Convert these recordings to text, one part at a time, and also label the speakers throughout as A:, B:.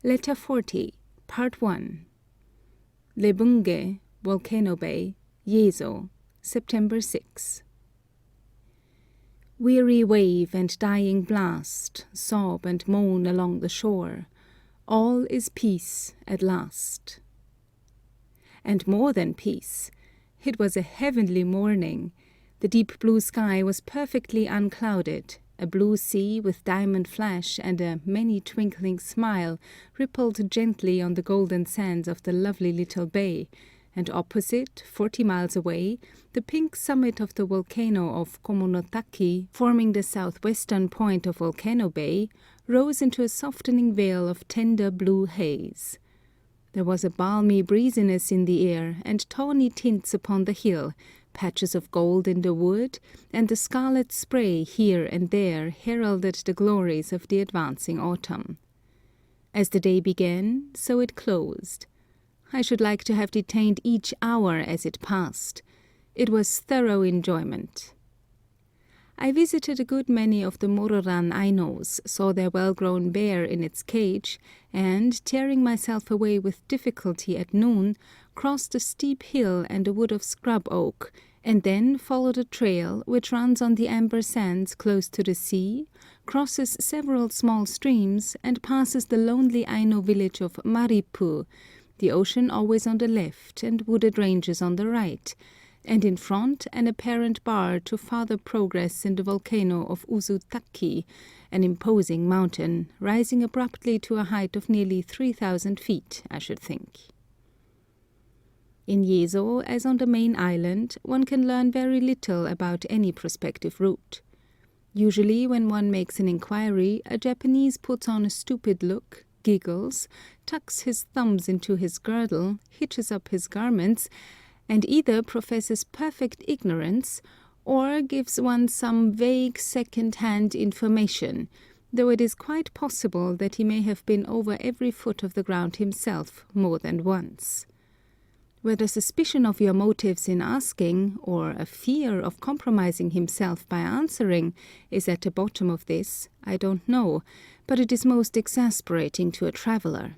A: Letter 40, Part 1. Lebunge, Volcano Bay, Yezo, September 6. Weary wave and dying blast sob and moan along the shore. All is peace at last. And more than peace. It was a heavenly morning. The deep blue sky was perfectly unclouded. A blue sea with diamond flash and a many twinkling smile rippled gently on the golden sands of the lovely little bay, and opposite, 40 miles away, the pink summit of the volcano of Komonotaki, forming the southwestern point of Volcano Bay, rose into a softening veil of tender blue haze. There was a balmy breeziness in the air and tawny tints upon the hill, patches of gold in the wood, and the scarlet spray here and there heralded the glories of the advancing autumn. As the day began, so it closed. I should like to have detained each hour as it passed. It was thorough enjoyment. I visited a good many of the Mororan Ainos, saw their well-grown bear in its cage, and, tearing myself away with difficulty at noon, crossed a steep hill and a wood of scrub oak, and then followed a trail which runs on the amber sands close to the sea, crosses several small streams, and passes the lonely Ainu village of Maripu, the ocean always on the left and wooded ranges on the right, and in front an apparent bar to farther progress in the volcano of Uzutaki, an imposing mountain, rising abruptly to a height of nearly 3,000 feet, I should think. In Yezo, as on the main island, one can learn very little about any prospective route. Usually, when one makes an inquiry, a Japanese puts on a stupid look, giggles, tucks his thumbs into his girdle, hitches up his garments, and either professes perfect ignorance or gives one some vague second-hand information, though it is quite possible that he may have been over every foot of the ground himself more than once. Whether suspicion of your motives in asking, or a fear of compromising himself by answering, is at the bottom of this, I don't know, but it is most exasperating to a traveller.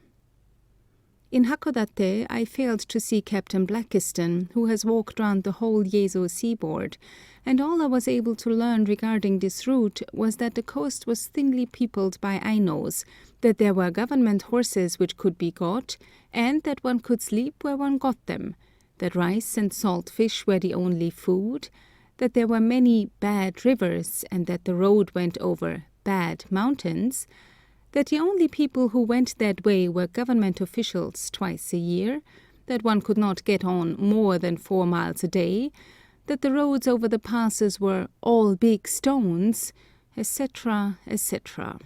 A: In Hakodate I failed to see Captain Blackiston, who has walked round the whole Yezo seaboard, and all I was able to learn regarding this route was that the coast was thinly peopled by Ainos, that there were government horses which could be got, and that one could sleep where one got them, that rice and salt fish were the only food, that there were many bad rivers, and that the road went over bad mountains, that the only people who went that way were government officials twice a year, that one could not get on more than 4 miles a day, that the roads over the passes were all big stones, etc., etc.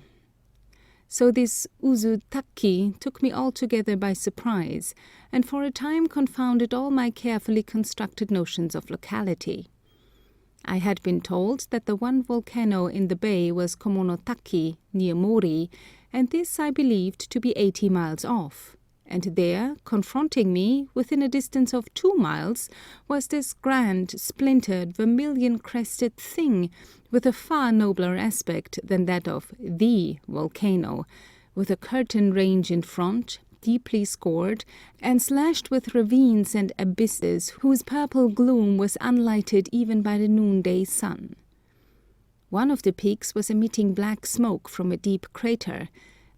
A: So this Uzutaki took me altogether by surprise, and for a time confounded all my carefully constructed notions of locality. I had been told that the one volcano in the bay was Komonotaki, near Mori, and this I believed to be 80 miles off. And there, confronting me, within a distance of 2 miles, was this grand, splintered, vermilion-crested thing, with a far nobler aspect than that of the volcano, with a curtain range in front, deeply scored, and slashed with ravines and abysses whose purple gloom was unlighted even by the noonday sun. One of the peaks was emitting black smoke from a deep crater,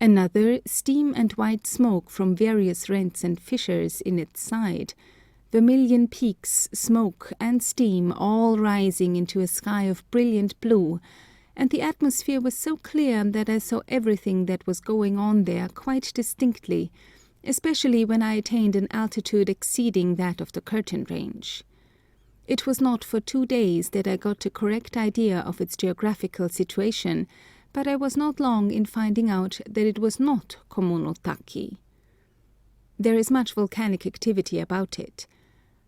A: another steam and white smoke from various rents and fissures in its side, vermilion peaks, smoke, and steam all rising into a sky of brilliant blue, and the atmosphere was so clear that I saw everything that was going on there quite distinctly, especially when I attained an altitude exceeding that of the curtain range. It was not for 2 days that I got a correct idea of its geographical situation, but I was not long in finding out that it was not Komonotaki. There is much volcanic activity about it.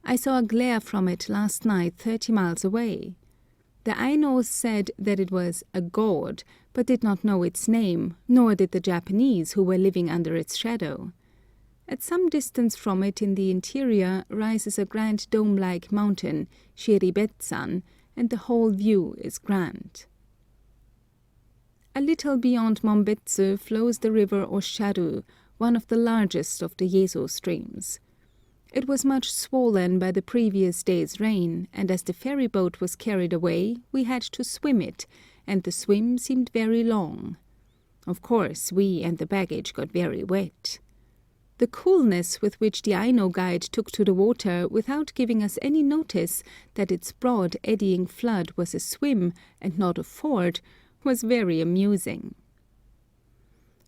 A: I saw a glare from it last night 30 miles away. The Ainos said that it was a god, but did not know its name, nor did the Japanese who were living under its shadow. At some distance from it in the interior rises a grand dome-like mountain, Shiribetsan, and the whole view is grand. A little beyond Mombetsu flows the river Osharu, one of the largest of the Yezo streams. It was much swollen by the previous day's rain, and as the ferry boat was carried away, we had to swim it, and the swim seemed very long. Of course, we and the baggage got very wet. The coolness with which the Aino guide took to the water without giving us any notice that its broad eddying flood was a swim and not a ford was very amusing.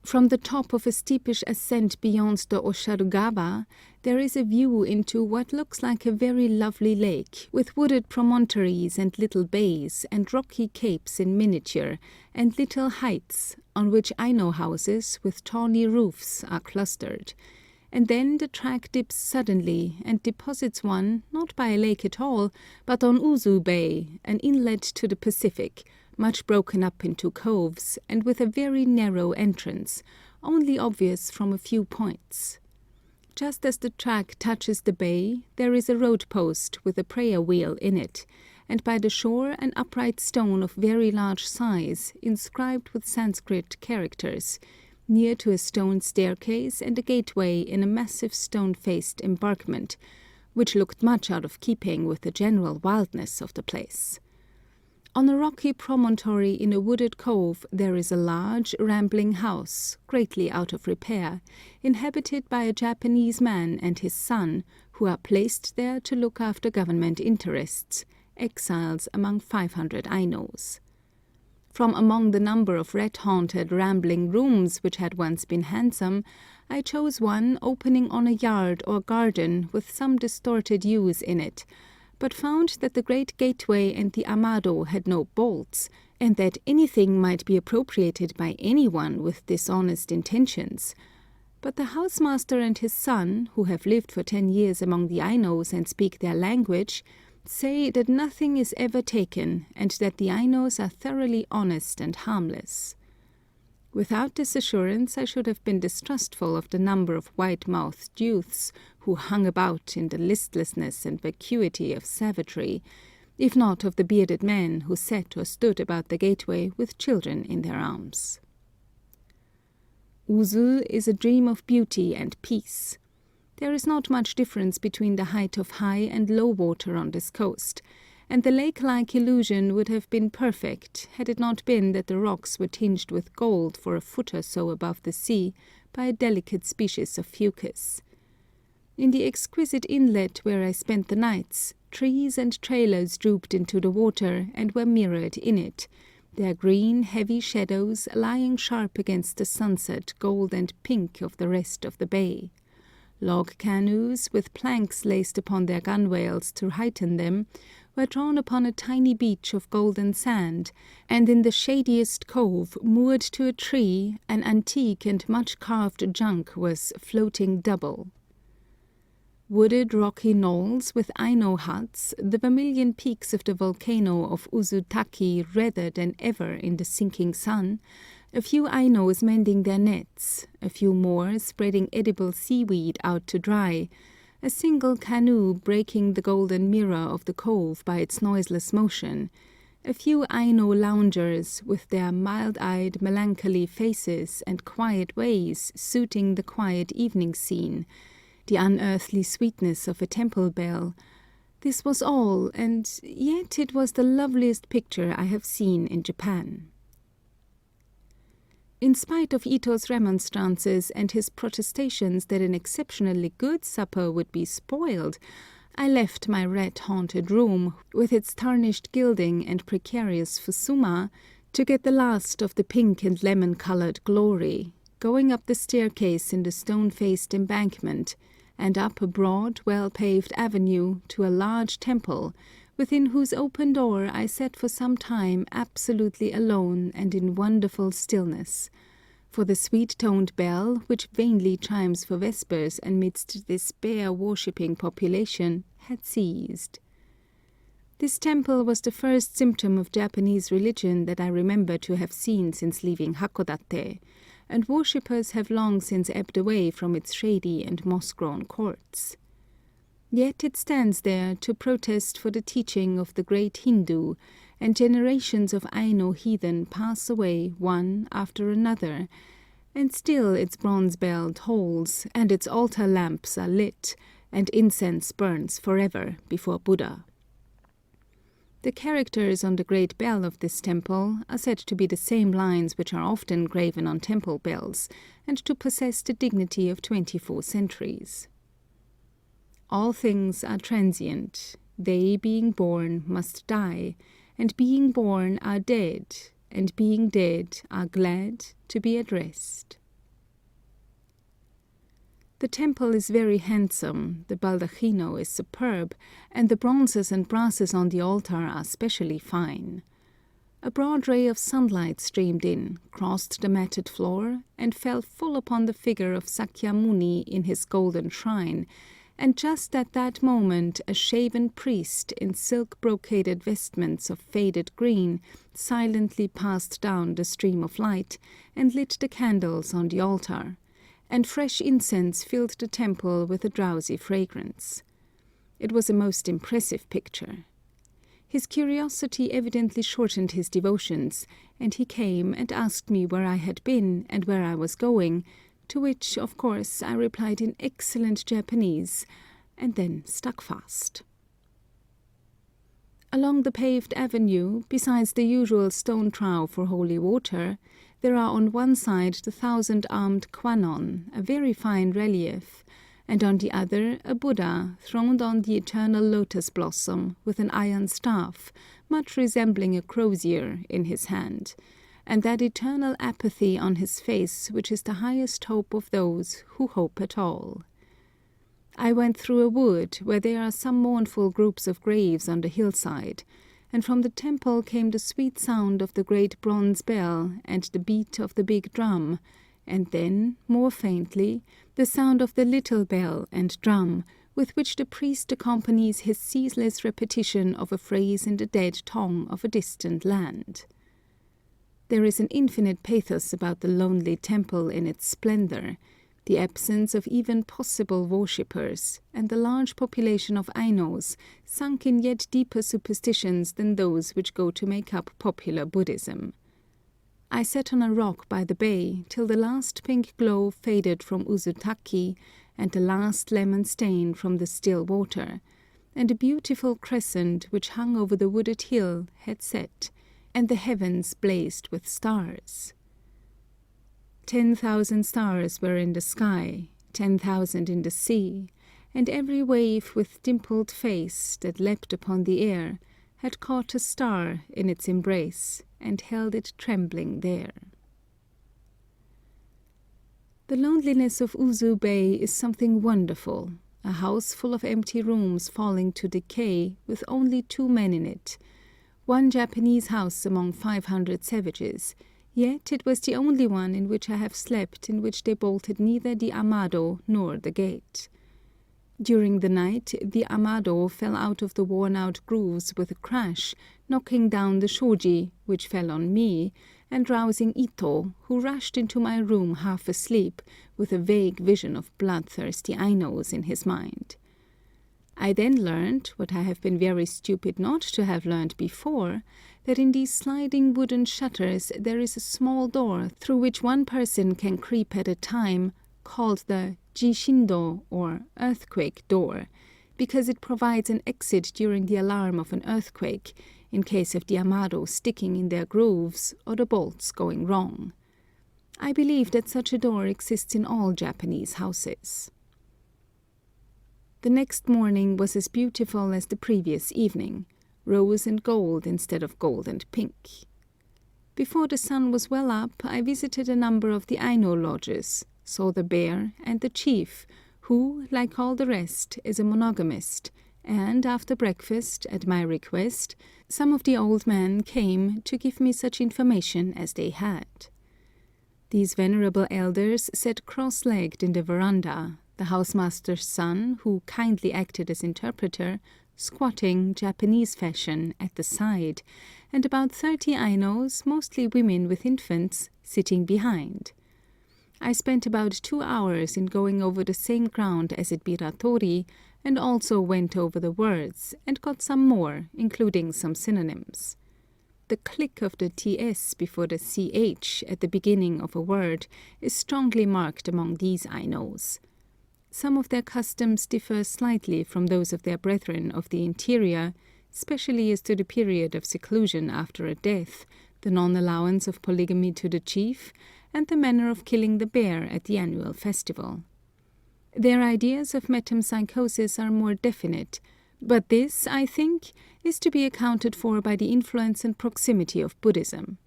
A: From the top of a steepish ascent beyond the Osharugawa, there is a view into what looks like a very lovely lake, with wooded promontories and little bays, and rocky capes in miniature, and little heights, on which Aino houses with tawny roofs are clustered. And then the track dips suddenly, and deposits one, not by a lake at all, but on Uzu Bay, an inlet to the Pacific, much broken up into coves, and with a very narrow entrance, only obvious from a few points. Just as the track touches the bay, there is a road post with a prayer wheel in it, and by the shore an upright stone of very large size, inscribed with Sanskrit characters, near to a stone staircase and a gateway in a massive stone-faced embankment, which looked much out of keeping with the general wildness of the place. On a rocky promontory in a wooded cove there is a large, rambling house, greatly out of repair, inhabited by a Japanese man and his son, who are placed there to look after government interests, exiles among 500 Ainos. From among the number of rat-haunted rambling rooms which had once been handsome, I chose one opening on a yard or garden with some distorted yews in it, but found that the great gateway and the amado had no bolts, and that anything might be appropriated by anyone with dishonest intentions. But the housemaster and his son, who have lived for 10 years among the Ainos and speak their language, say that nothing is ever taken, and that the Ainos are thoroughly honest and harmless. Without this assurance I should have been distrustful of the number of white-mouthed youths who hung about in the listlessness and vacuity of savagery, if not of the bearded men who sat or stood about the gateway with children in their arms. Uzu is a dream of beauty and peace. There is not much difference between the height of high and low water on this coast, and the lake-like illusion would have been perfect had it not been that the rocks were tinged with gold for a foot or so above the sea by a delicate species of fucus. In the exquisite inlet where I spent the nights, trees and trailers drooped into the water and were mirrored in it, their green, heavy shadows lying sharp against the sunset gold and pink of the rest of the bay. Log canoes, with planks laced upon their gunwales to heighten them, were drawn upon a tiny beach of golden sand, and in the shadiest cove, moored to a tree, an antique and much carved junk was floating double. Wooded rocky knolls with Aino huts, the vermilion peaks of the volcano of Uzutaki redder than ever in the sinking sun, a few Ainos mending their nets, a few more spreading edible seaweed out to dry, a single canoe breaking the golden mirror of the cove by its noiseless motion, a few Aino loungers with their mild-eyed melancholy faces and quiet ways suiting the quiet evening scene, the unearthly sweetness of a temple bell. This was all, and yet it was the loveliest picture I have seen in Japan. In spite of Ito's remonstrances and his protestations that an exceptionally good supper would be spoiled, I left my rat-haunted room, with its tarnished gilding and precarious fusuma, to get the last of the pink and lemon-colored glory, going up the staircase in the stone-faced embankment, and up a broad, well-paved avenue to a large temple, within whose open door I sat for some time absolutely alone and in wonderful stillness, for the sweet-toned bell, which vainly chimes for vespers amidst this bare worshipping population, had ceased. This temple was the first symptom of Japanese religion that I remember to have seen since leaving Hakodate, and worshippers have long since ebbed away from its shady and moss-grown courts. Yet it stands there to protest for the teaching of the great Hindu, and generations of Aino heathen pass away one after another, and still its bronze bell tolls, and its altar lamps are lit, and incense burns forever before Buddha. The characters on the great bell of this temple are said to be the same lines which are often graven on temple bells, and to possess the dignity of 24 centuries. All things are transient. They, being born, must die, and being born are dead, and being dead are glad to be at rest. The temple is very handsome, the baldachino is superb, and the bronzes and brasses on the altar are specially fine. A broad ray of sunlight streamed in, crossed the matted floor, and fell full upon the figure of Sakyamuni in his golden shrine, and just at that moment a shaven priest in silk-brocaded vestments of faded green silently passed down the stream of light and lit the candles on the altar, and fresh incense filled the temple with a drowsy fragrance. It was a most impressive picture. His curiosity evidently shortened his devotions, and he came and asked me where I had been and where I was going, to which, of course, I replied in excellent Japanese, and then stuck fast. Along the paved avenue, besides the usual stone trough for holy water, there are on one side the 1,000-armed Kwannon, a very fine relief, and on the other a Buddha throned on the eternal lotus blossom with an iron staff, much resembling a crozier, in his hand, and that eternal apathy on his face which is the highest hope of those who hope at all. I went through a wood where there are some mournful groups of graves on the hillside, and from the temple came the sweet sound of the great bronze bell and the beat of the big drum, and then, more faintly, the sound of the little bell and drum, with which the priest accompanies his ceaseless repetition of a phrase in the dead tongue of a distant land. There is an infinite pathos about the lonely temple in its splendor, the absence of even possible worshippers, and the large population of Ainus, sunk in yet deeper superstitions than those which go to make up popular Buddhism. I sat on a rock by the bay till the last pink glow faded from Uzutaki and the last lemon stain from the still water, and a beautiful crescent which hung over the wooded hill had set, and the heavens blazed with stars. 10,000 stars were in the sky, 10,000 in the sea, and every wave with dimpled face that leapt upon the air had caught a star in its embrace and held it trembling there. The loneliness of Uzu Bay is something wonderful, a house full of empty rooms falling to decay with only 2 men in it, one Japanese house among 500 savages, yet it was the only one in which I have slept in which they bolted neither the amado nor the gate. During the night the amado fell out of the worn-out grooves with a crash, knocking down the shoji, which fell on me, and rousing Ito, who rushed into my room half asleep, with a vague vision of bloodthirsty Ainus in his mind. I then learned, what I have been very stupid not to have learned before, that in these sliding wooden shutters there is a small door through which one person can creep at a time, called the Jishindo, or earthquake door, because it provides an exit during the alarm of an earthquake, in case of the amado sticking in their grooves or the bolts going wrong. I believe that such a door exists in all Japanese houses. The next morning was as beautiful as the previous evening, rose and gold instead of gold and pink. Before the sun was well up, I visited a number of the Ainu lodges, saw the bear and the chief, who, like all the rest, is a monogamist, and after breakfast, at my request, some of the old men came to give me such information as they had. These venerable elders sat cross-legged in the veranda, the housemaster's son, who kindly acted as interpreter, squatting Japanese fashion at the side, and about 30 Ainus, mostly women with infants, sitting behind. I spent about 2 hours in going over the same ground as at Biratori, and also went over the words, and got some more, including some synonyms. the click of the TS before the CH at the beginning of a word is strongly marked among these Ainos. Some of their customs differ slightly from those of their brethren of the interior, especially as to the period of seclusion after a death, the non-allowance of polygamy to the chief, and the manner of killing the bear at the annual festival. Their ideas of metempsychosis are more definite, but this, I think, is to be accounted for by the influence and proximity of Buddhism.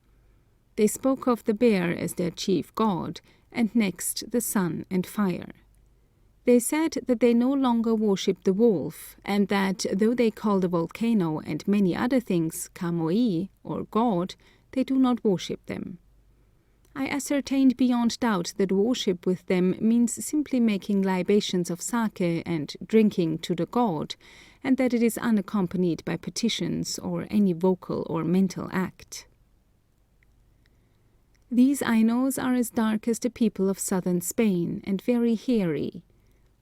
A: They spoke of the bear as their chief god, and next the sun and fire. They said that they no longer worship the wolf, and that though they call the volcano and many other things kamoi, or god, they do not worship them. I ascertained beyond doubt that worship with them means simply making libations of sake and drinking to the god, and that it is unaccompanied by petitions or any vocal or mental act. These Ainos are as dark as the people of southern Spain, and very hairy.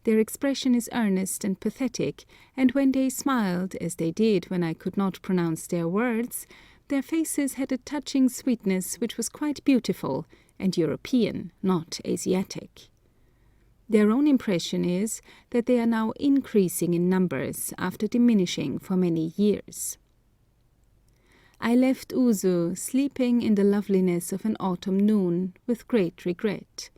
A: Their expression is earnest and pathetic, and when they smiled, as they did when I could not pronounce their words, their faces had a touching sweetness which was quite beautiful, and European, not Asiatic. Their own impression is that they are now increasing in numbers after diminishing for many years. I left Uzu sleeping in the loveliness of an autumn noon with great regret.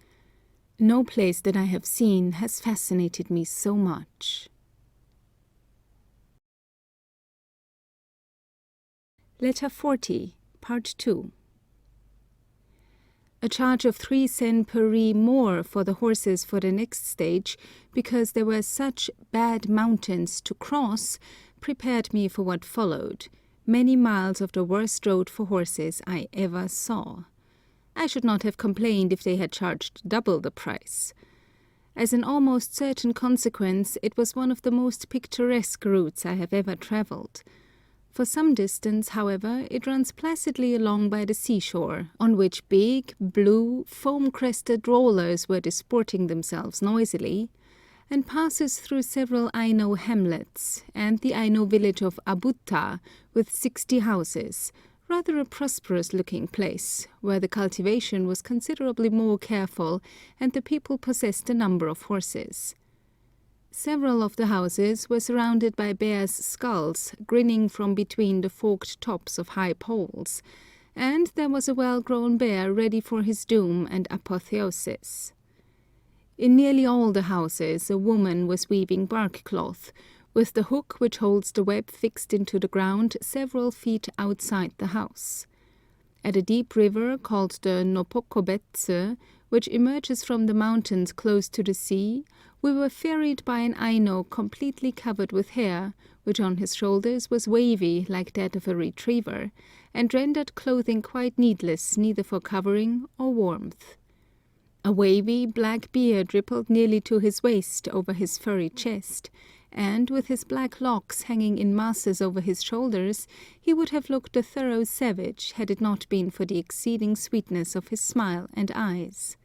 A: No place that I have seen has fascinated me so much. Letter 40, Part 2. A charge of 3 sen per ri more for the horses for the next stage, because there were such bad mountains to cross, prepared me for what followed, many miles of the worst road for horses I ever saw. I should not have complained if they had charged double the price. As an almost certain consequence, it was one of the most picturesque routes I have ever travelled. For some distance, however, it runs placidly along by the seashore, on which big, blue, foam-crested rollers were disporting themselves noisily, and passes through several Aino hamlets, and the Aino village of Abutta, with 60 houses, rather a prosperous-looking place, where the cultivation was considerably more careful, and the people possessed a number of horses. Several of the houses were surrounded by bears' skulls, grinning from between the forked tops of high poles, and there was a well-grown bear ready for his doom and apotheosis. In nearly all the houses a woman was weaving bark cloth, with the hook which holds the web fixed into the ground several feet outside the house. At a deep river called the Nopokobetse, which emerges from the mountains close to the sea, we were ferried by an Aino completely covered with hair, which on his shoulders was wavy like that of a retriever, and rendered clothing quite needless neither for covering or warmth. A wavy black beard rippled nearly to his waist over his furry chest, and with his black locks hanging in masses over his shoulders, he would have looked a thorough savage had it not been for the exceeding sweetness of his smile and eyes.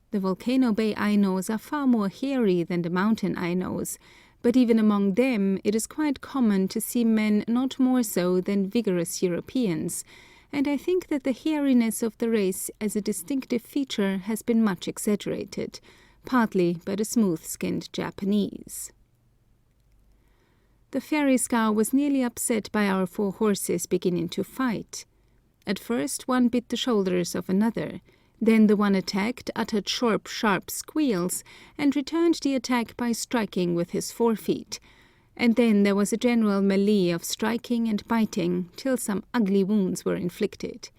A: The Volcano Bay Ainos are far more hairy than the mountain Ainos, but even among them it is quite common to see men not more so than vigorous Europeans, and I think that the hairiness of the race as a distinctive feature has been much exaggerated, partly by the smooth-skinned Japanese. The ferry scow was nearly upset by our 4 horses beginning to fight. At first one bit the shoulders of another, then the one attacked uttered sharp squeals, and returned the attack by striking with his forefeet, and then there was a general melee of striking and biting, till some ugly wounds were inflicted.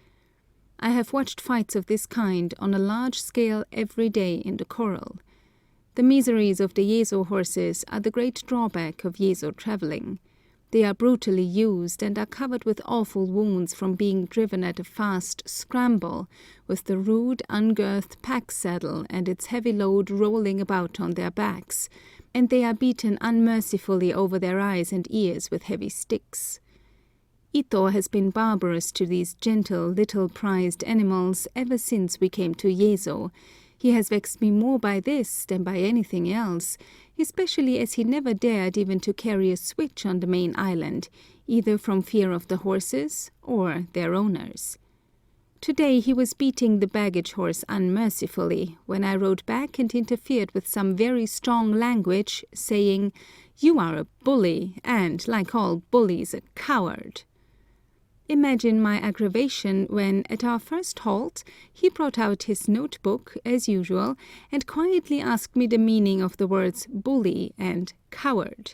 A: I have watched fights of this kind on a large scale every day in the corral. The miseries of the Yezo horses are the great drawback of Yezo travelling. They are brutally used, and are covered with awful wounds from being driven at a fast scramble, with the rude ungirthed pack saddle and its heavy load rolling about on their backs, and they are beaten unmercifully over their eyes and ears with heavy sticks. Ito has been barbarous to these gentle, little prized animals ever since we came to Yezo. He has vexed me more by this than by anything else, especially as he never dared even to carry a switch on the main island, either from fear of the horses or their owners. Today he was beating the baggage horse unmercifully when I rode back and interfered with some very strong language, saying, "You are a bully, and, like all bullies, a coward." Imagine my aggravation when, at our first halt, he brought out his notebook, as usual, and quietly asked me the meaning of the words bully and coward.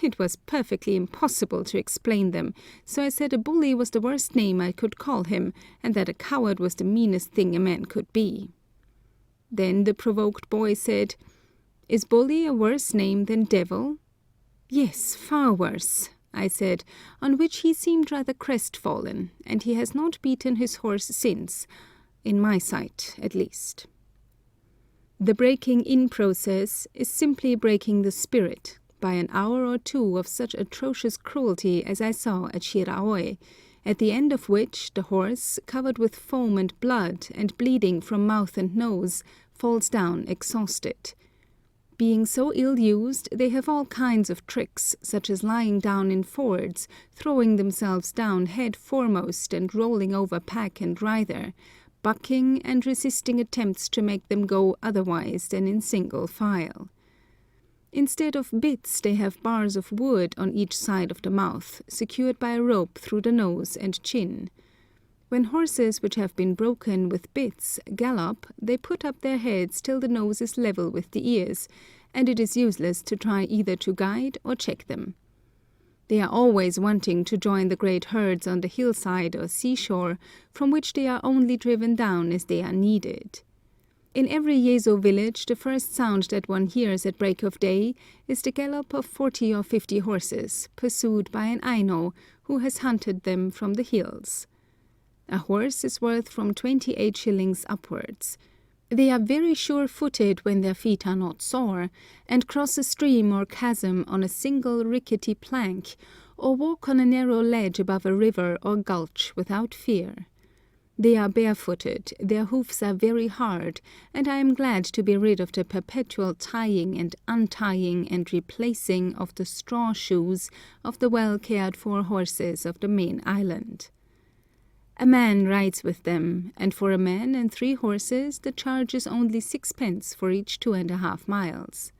A: It was perfectly impossible to explain them, so I said a bully was the worst name I could call him, and that a coward was the meanest thing a man could be. Then the provoked boy said, "Is bully a worse name than devil?" "Yes, far worse," I said, on which he seemed rather crestfallen, and he has not beaten his horse since, in my sight at least. The breaking in process is simply breaking the spirit, by an hour or two of such atrocious cruelty as I saw at Shiraoi, at the end of which the horse, covered with foam and blood and bleeding from mouth and nose, falls down exhausted. Being so ill-used, they have all kinds of tricks, such as lying down in fords, throwing themselves down head foremost and rolling over pack and rider, bucking and resisting attempts to make them go otherwise than in single file. Instead of bits, they have bars of wood on each side of the mouth, secured by a rope through the nose and chin. When horses which have been broken with bits gallop, they put up their heads till the nose is level with the ears, and it is useless to try either to guide or check them. They are always wanting to join the great herds on the hillside or seashore, from which they are only driven down as they are needed. In every Yezo village the first sound that one hears at break of day is the gallop of 40 or 50 horses, pursued by an Ainu, who has hunted them from the hills. A horse is worth from 28 shillings upwards. They are very sure-footed when their feet are not sore, and cross a stream or chasm on a single rickety plank, or walk on a narrow ledge above a river or gulch without fear. They are barefooted, their hoofs are very hard, and I am glad to be rid of the perpetual tying and untying and replacing of the straw shoes of the well-cared-for horses of the main island. A man rides with them, and for a man and 3 horses the charge is only 6d. for each 2½ miles.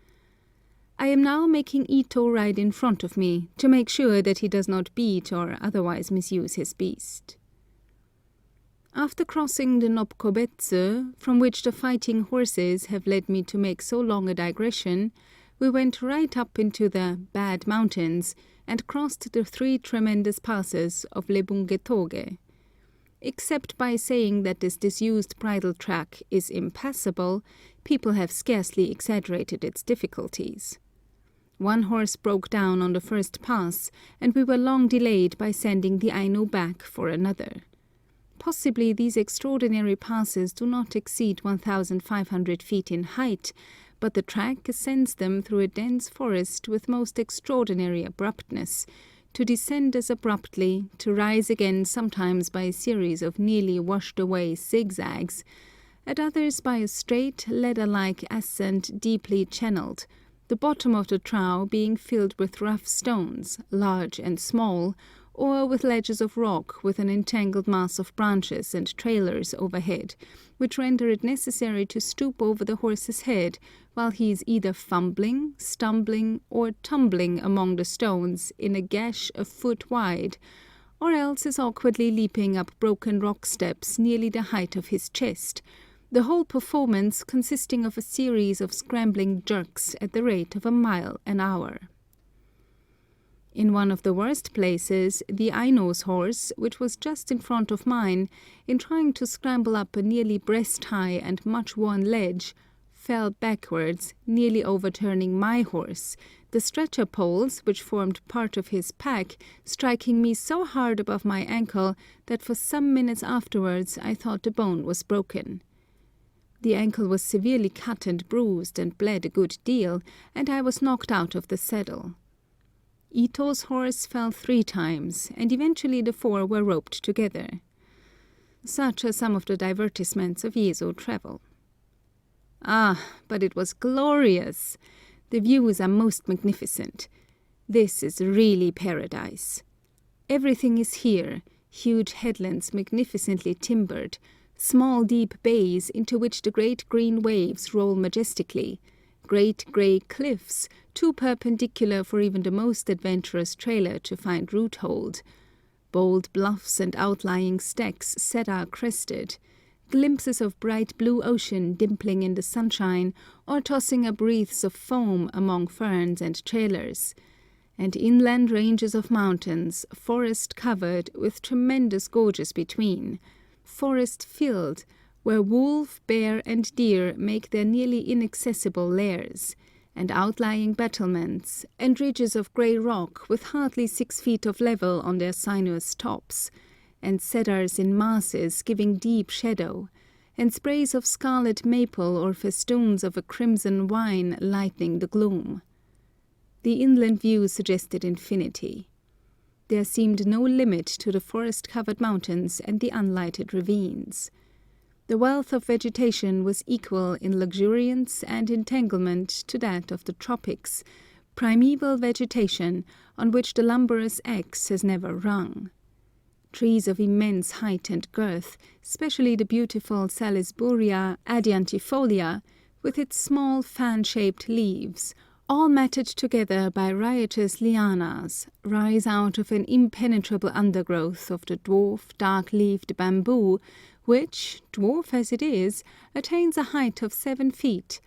A: I am now making Ito ride in front of me, to make sure that he does not beat or otherwise misuse his beast. After crossing the Nopkobetsu, from which the fighting horses have led me to make so long a digression, we went right up into the Bad Mountains, and crossed the 3 tremendous passes of Lebungetoge. Except by saying that this disused bridle track is impassable, people have scarcely exaggerated its difficulties. One horse broke down on the first pass, and we were long delayed by sending the Ainu back for another. Possibly these extraordinary passes do not exceed 1,500 feet in height, but the track ascends them through a dense forest with most extraordinary abruptness, to descend as abruptly, to rise again sometimes by a series of nearly washed-away zigzags, at others by a straight, ladder-like ascent deeply channeled, the bottom of the trough being filled with rough stones, large and small, or with ledges of rock with an entangled mass of branches and trailers overhead, which render it necessary to stoop over the horse's head while he is either fumbling, stumbling, or tumbling among the stones in a gash a foot wide, or else is awkwardly leaping up broken rock steps nearly the height of his chest, the whole performance consisting of a series of scrambling jerks at the rate of a mile an hour. In one of the worst places, the Ainu's horse, which was just in front of mine, in trying to scramble up a nearly breast-high and much-worn ledge, fell backwards, nearly overturning my horse, the stretcher poles, which formed part of his pack, striking me so hard above my ankle that for some minutes afterwards I thought the bone was broken. The ankle was severely cut and bruised and bled a good deal, and I was knocked out of the saddle. Ito's horse fell 3 times, and eventually the 4 were roped together. Such are some of the divertissements of Yezo travel. Ah, but it was glorious! The views are most magnificent. This is really paradise. Everything is here, huge headlands magnificently timbered, small deep bays into which the great green waves roll majestically, great grey cliffs, too perpendicular for even the most adventurous trailer to find root-hold, bold bluffs and outlying stacks cedar-crested, glimpses of bright blue ocean dimpling in the sunshine or tossing up wreaths of foam among ferns and trailers, and inland ranges of mountains, forest-covered, with tremendous gorges between, forest-filled, where wolf, bear, and deer make their nearly inaccessible lairs, and outlying battlements, and ridges of grey rock with hardly 6 feet of level on their sinuous tops, and cedars in masses giving deep shadow, and sprays of scarlet maple or festoons of a crimson wine lightening the gloom. The inland view suggested infinity. There seemed no limit to the forest-covered mountains and the unlighted ravines. The wealth of vegetation was equal in luxuriance and entanglement to that of the tropics, primeval vegetation on which the lumberer's axe has never rung. Trees of immense height and girth, especially the beautiful Salisburia adiantifolia, with its small fan-shaped leaves, all matted together by riotous lianas, rise out of an impenetrable undergrowth of the dwarf, dark-leaved bamboo, which, dwarf as it is, attains a height of 7 feet,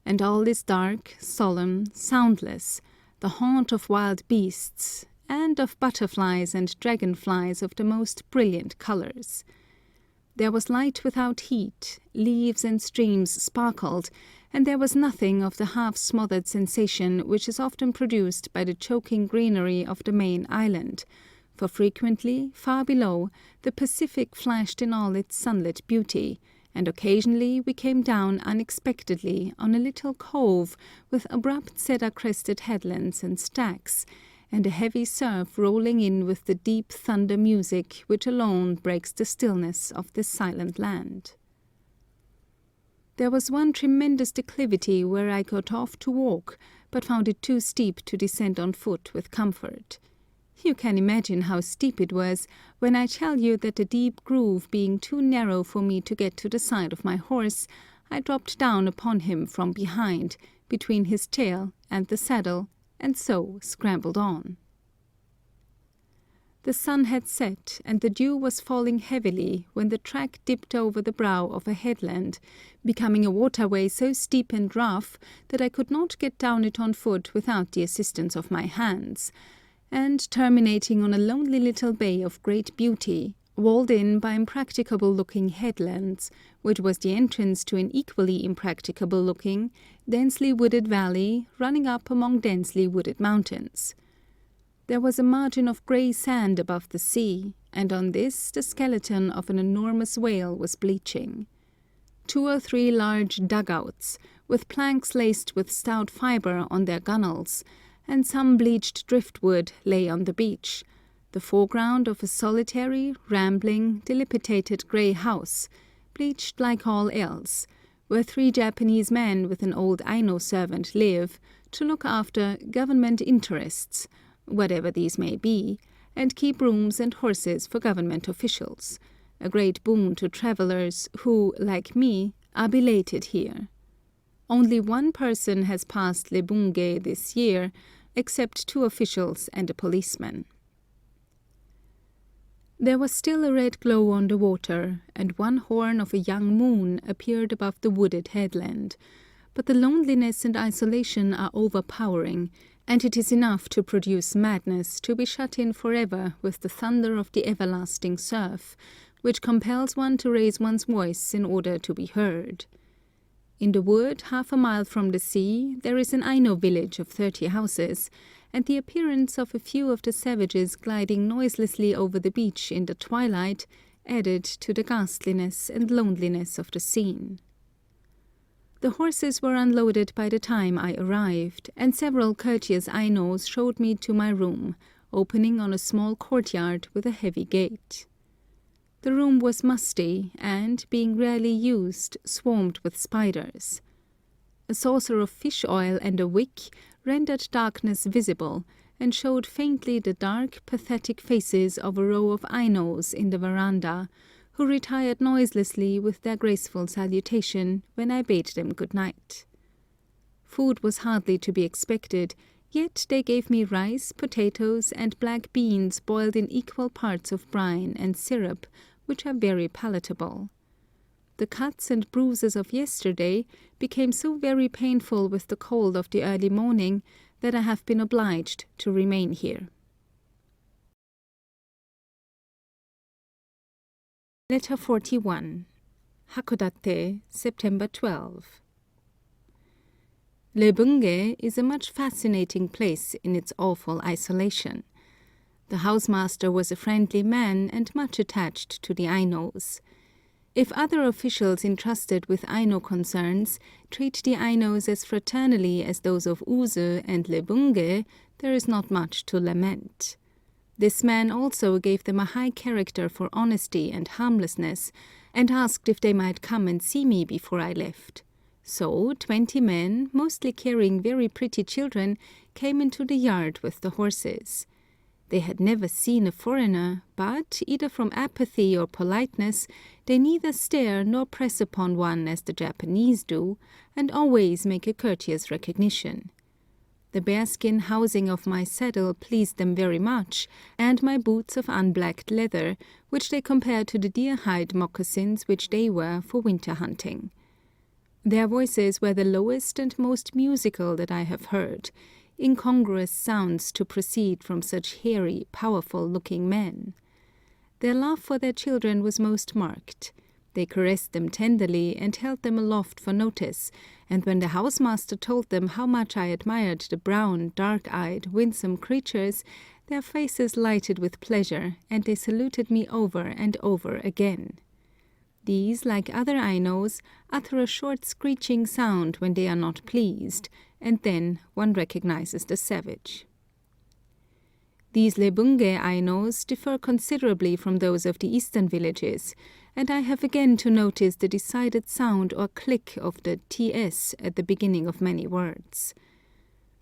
A: and all is dark, solemn, soundless, the haunt of wild beasts, and of butterflies and dragonflies of the most brilliant colours. There was light without heat, leaves and streams sparkled, and there was nothing of the half-smothered sensation which is often produced by the choking greenery of the main island, for frequently, far below, the Pacific flashed in all its sunlit beauty, and occasionally we came down unexpectedly on a little cove with abrupt cedar-crested headlands and stacks, and a heavy surf rolling in with the deep thunder music which alone breaks the stillness of this silent land. There was one tremendous declivity where I got off to walk, but found it too steep to descend on foot with comfort. You can imagine how steep it was when I tell you that the deep groove being too narrow for me to get to the side of my horse, I dropped down upon him from behind, between his tail and the saddle, and so scrambled on. The sun had set, and the dew was falling heavily when the track dipped over the brow of a headland, becoming a waterway so steep and rough that I could not get down it on foot without the assistance of my hands, and terminating on a lonely little bay of great beauty, walled in by impracticable-looking headlands, which was the entrance to an equally impracticable-looking, densely wooded valley running up among densely wooded mountains. There was a margin of grey sand above the sea, and on this the skeleton of an enormous whale was bleaching. 2 or 3 large dugouts, with planks laced with stout fibre on their gunwales, and some bleached driftwood lay on the beach, the foreground of a solitary, rambling, dilapidated grey house, bleached like all else, where 3 Japanese men with an old Ainu servant live, to look after government interests, whatever these may be, and keep rooms and horses for government officials, a great boon to travellers who, like me, are belated here. Only 1 person has passed Lebungé this year, except 2 officials and a policeman. There was still a red glow on the water, and 1 horn of a young moon appeared above the wooded headland, but the loneliness and isolation are overpowering, and it is enough to produce madness to be shut in forever with the thunder of the everlasting surf, which compels one to raise one's voice in order to be heard. In the wood, half a mile from the sea, there is an Ainu village of 30 houses, and the appearance of a few of the savages gliding noiselessly over the beach in the twilight added to the ghastliness and loneliness of the scene. The horses were unloaded by the time I arrived, and several courteous Ainos showed me to my room, opening on a small courtyard with a heavy gate. The room was musty, and, being rarely used, swarmed with spiders. A saucer of fish oil and a wick rendered darkness visible, and showed faintly the dark, pathetic faces of a row of Ainos in the veranda, who retired noiselessly with their graceful salutation when I bade them good night. Food was hardly to be expected, yet they gave me rice, potatoes, and black beans boiled in equal parts of brine and syrup, which are very palatable. The cuts and bruises of yesterday became so very painful with the cold of the early morning that I have been obliged to remain here. Letter 41. Hakodate, September 12. Lebunge is a much fascinating place in its awful isolation. The housemaster was a friendly man and much attached to the Ainos. If other officials entrusted with Ainu concerns treat the Ainos as fraternally as those of Uzu and Lebunge, there is not much to lament. This man also gave them a high character for honesty and harmlessness, and asked if they might come and see me before I left. So 20 men, mostly carrying very pretty children, came into the yard with the horses. They had never seen a foreigner, but, either from apathy or politeness, they neither stare nor press upon one as the Japanese do, and always make a courteous recognition. The bearskin housing of my saddle pleased them very much, and my boots of unblacked leather, which they compared to the deer-hide moccasins which they wear for winter hunting. Their voices were the lowest and most musical that I have heard, incongruous sounds to proceed from such hairy, powerful-looking men. Their love for their children was most marked. They caressed them tenderly and held them aloft for notice, and when the housemaster told them how much I admired the brown, dark-eyed, winsome creatures, their faces lighted with pleasure, and they saluted me over and over again. These, like other Ainos, utter a short screeching sound when they are not pleased, and then one recognizes the savage. These Lebunge Ainos differ considerably from those of the eastern villages, and I have again to notice the decided sound or click of the ts at the beginning of many words.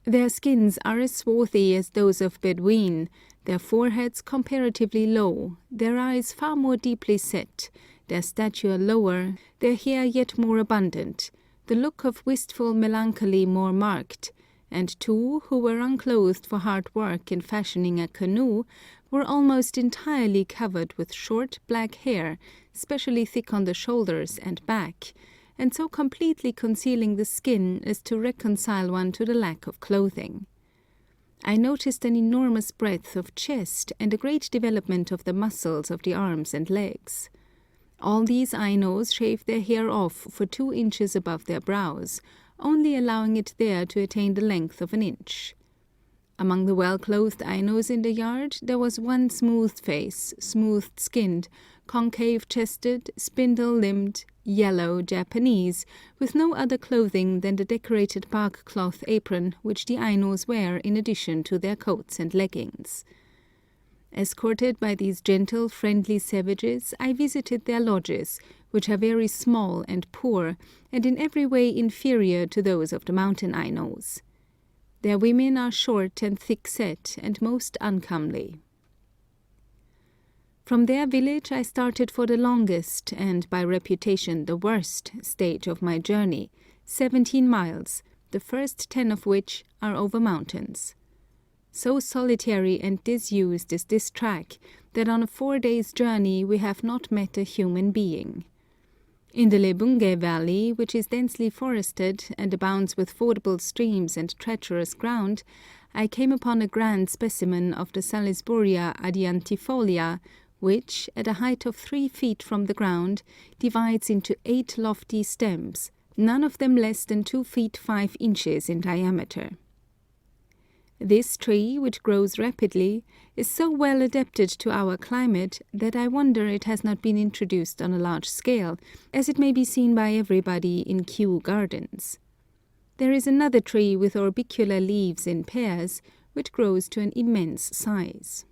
A: Their skins are as swarthy as those of Bedouin, their foreheads comparatively low, their eyes far more deeply set, their stature lower, their hair yet more abundant, the look of wistful melancholy more marked, and two, who were unclothed for hard work in fashioning a canoe, were almost entirely covered with short black hair, specially thick on the shoulders and back, and so completely concealing the skin as to reconcile one to the lack of clothing. I noticed an enormous breadth of chest and a great development of the muscles of the arms and legs. All these Ainos shave their hair off for 2 inches above their brows, only allowing it there to attain the length of an inch. Among the well-clothed Ainos in the yard there was one smooth-skinned, concave-chested, spindle-limbed, yellow Japanese, with no other clothing than the decorated bark cloth apron which the Ainos wear in addition to their coats and leggings. Escorted by these gentle, friendly savages, I visited their lodges, which are very small and poor, and in every way inferior to those of the mountain Ainos. Their women are short and thick-set, and most uncomely. From their village I started for the longest, and by reputation the worst, stage of my journey, 17 miles, the first 10 of which are over mountains. So solitary and disused is this track that on a 4 days' journey we have not met a human being. In the Lebunge Valley, which is densely forested and abounds with fordable streams and treacherous ground, I came upon a grand specimen of the Salisburia adiantifolia, which, at a height of 3 feet from the ground, divides into 8 lofty stems, none of them less than 2 feet 5 inches in diameter. This tree, which grows rapidly, is so well adapted to our climate that I wonder it has not been introduced on a large scale, as it may be seen by everybody in Kew Gardens. There is another tree with orbicular leaves in pairs, which grows to an immense size.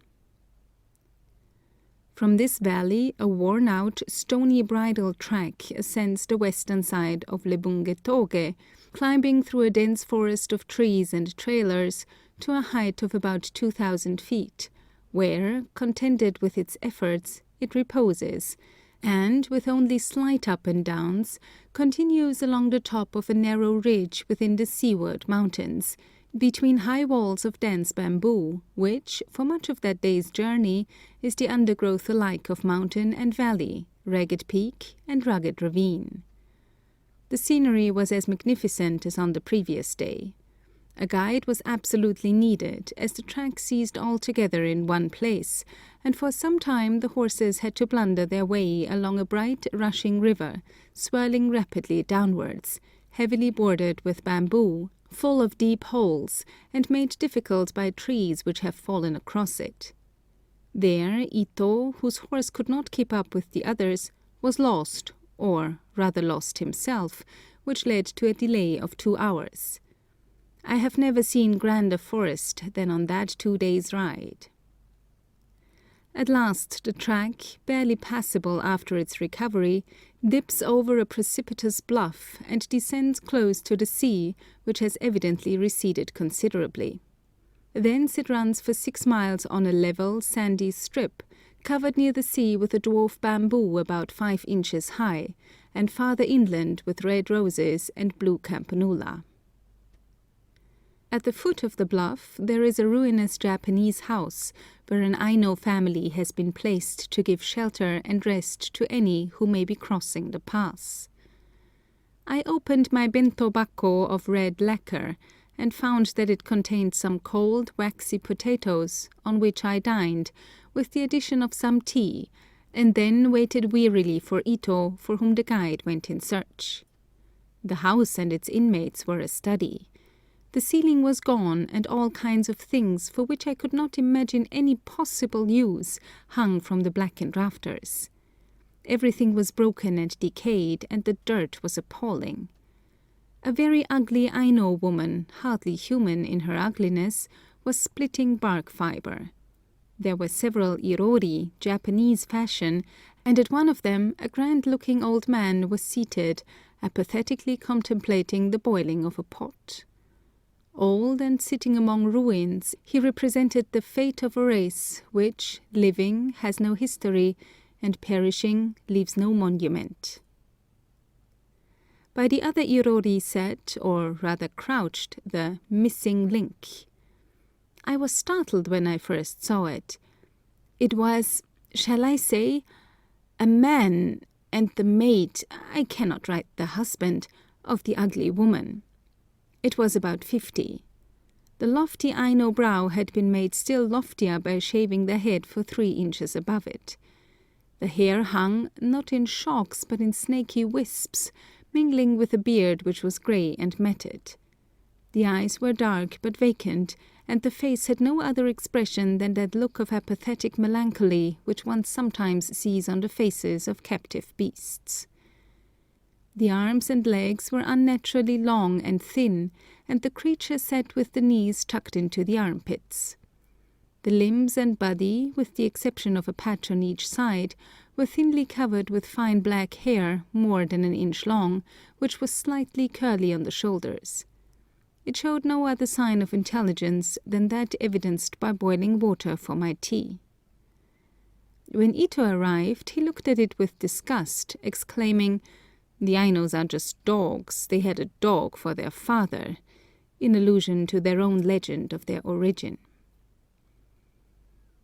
A: From this valley a worn-out, stony bridle track ascends the western side of Lebunge Toge, climbing through a dense forest of trees and trailers, to a height of about 2,000 feet, where, contented with its efforts, it reposes, and, with only slight up and downs, continues along the top of a narrow ridge within the seaward mountains, between high walls of dense bamboo, which, for much of that day's journey, is the undergrowth alike of mountain and valley, ragged peak and rugged ravine. The scenery was as magnificent as on the previous day. A guide was absolutely needed, as the track ceased altogether in one place, and for some time the horses had to blunder their way along a bright rushing river, swirling rapidly downwards, heavily bordered with bamboo, full of deep holes, and made difficult by trees which have fallen across it. There Ito, whose horse could not keep up with the others, was lost, or rather lost himself, which led to a delay of 2 hours. I have never seen grander forest than on that 2 days' ride. At last the track, barely passable after its recovery, dips over a precipitous bluff and descends close to the sea, which has evidently receded considerably. Thence it runs for 6 miles on a level, sandy strip, covered near the sea with a dwarf bamboo about 5 inches high, and farther inland with red roses and blue campanula. At the foot of the bluff there is a ruinous Japanese house, where an Ainu family has been placed to give shelter and rest to any who may be crossing the pass. I opened my bento bako of red lacquer, and found that it contained some cold, waxy potatoes, on which I dined, with the addition of some tea, and then waited wearily for Ito, for whom the guide went in search. The house and its inmates were a study. The ceiling was gone, and all kinds of things, for which I could not imagine any possible use, hung from the blackened rafters. Everything was broken and decayed, and the dirt was appalling. A very ugly Aino woman, hardly human in her ugliness, was splitting bark fibre. There were several irori, Japanese fashion, and at one of them a grand-looking old man was seated, apathetically contemplating the boiling of a pot. Old and sitting among ruins, he represented the fate of a race which, living, has no history, and perishing, leaves no monument. By the other irori sat, or rather crouched, the missing link. I was startled when I first saw it. It was, shall I say, a man, and the mate, I cannot write the husband, of the ugly woman. It was about 50. The lofty Aino brow had been made still loftier by shaving the head for 3 inches above it. The hair hung, not in shocks, but in snaky wisps, mingling with a beard which was grey and matted. The eyes were dark but vacant, and the face had no other expression than that look of apathetic melancholy which one sometimes sees on the faces of captive beasts. The arms and legs were unnaturally long and thin, and the creature sat with the knees tucked into the armpits. The limbs and body, with the exception of a patch on each side, were thinly covered with fine black hair, more than 1 inch long, which was slightly curly on the shoulders. It showed no other sign of intelligence than that evidenced by boiling water for my tea. When Ito arrived, he looked at it with disgust, exclaiming, "The Ainos are just dogs, they had a dog for their father," in allusion to their own legend of their origin.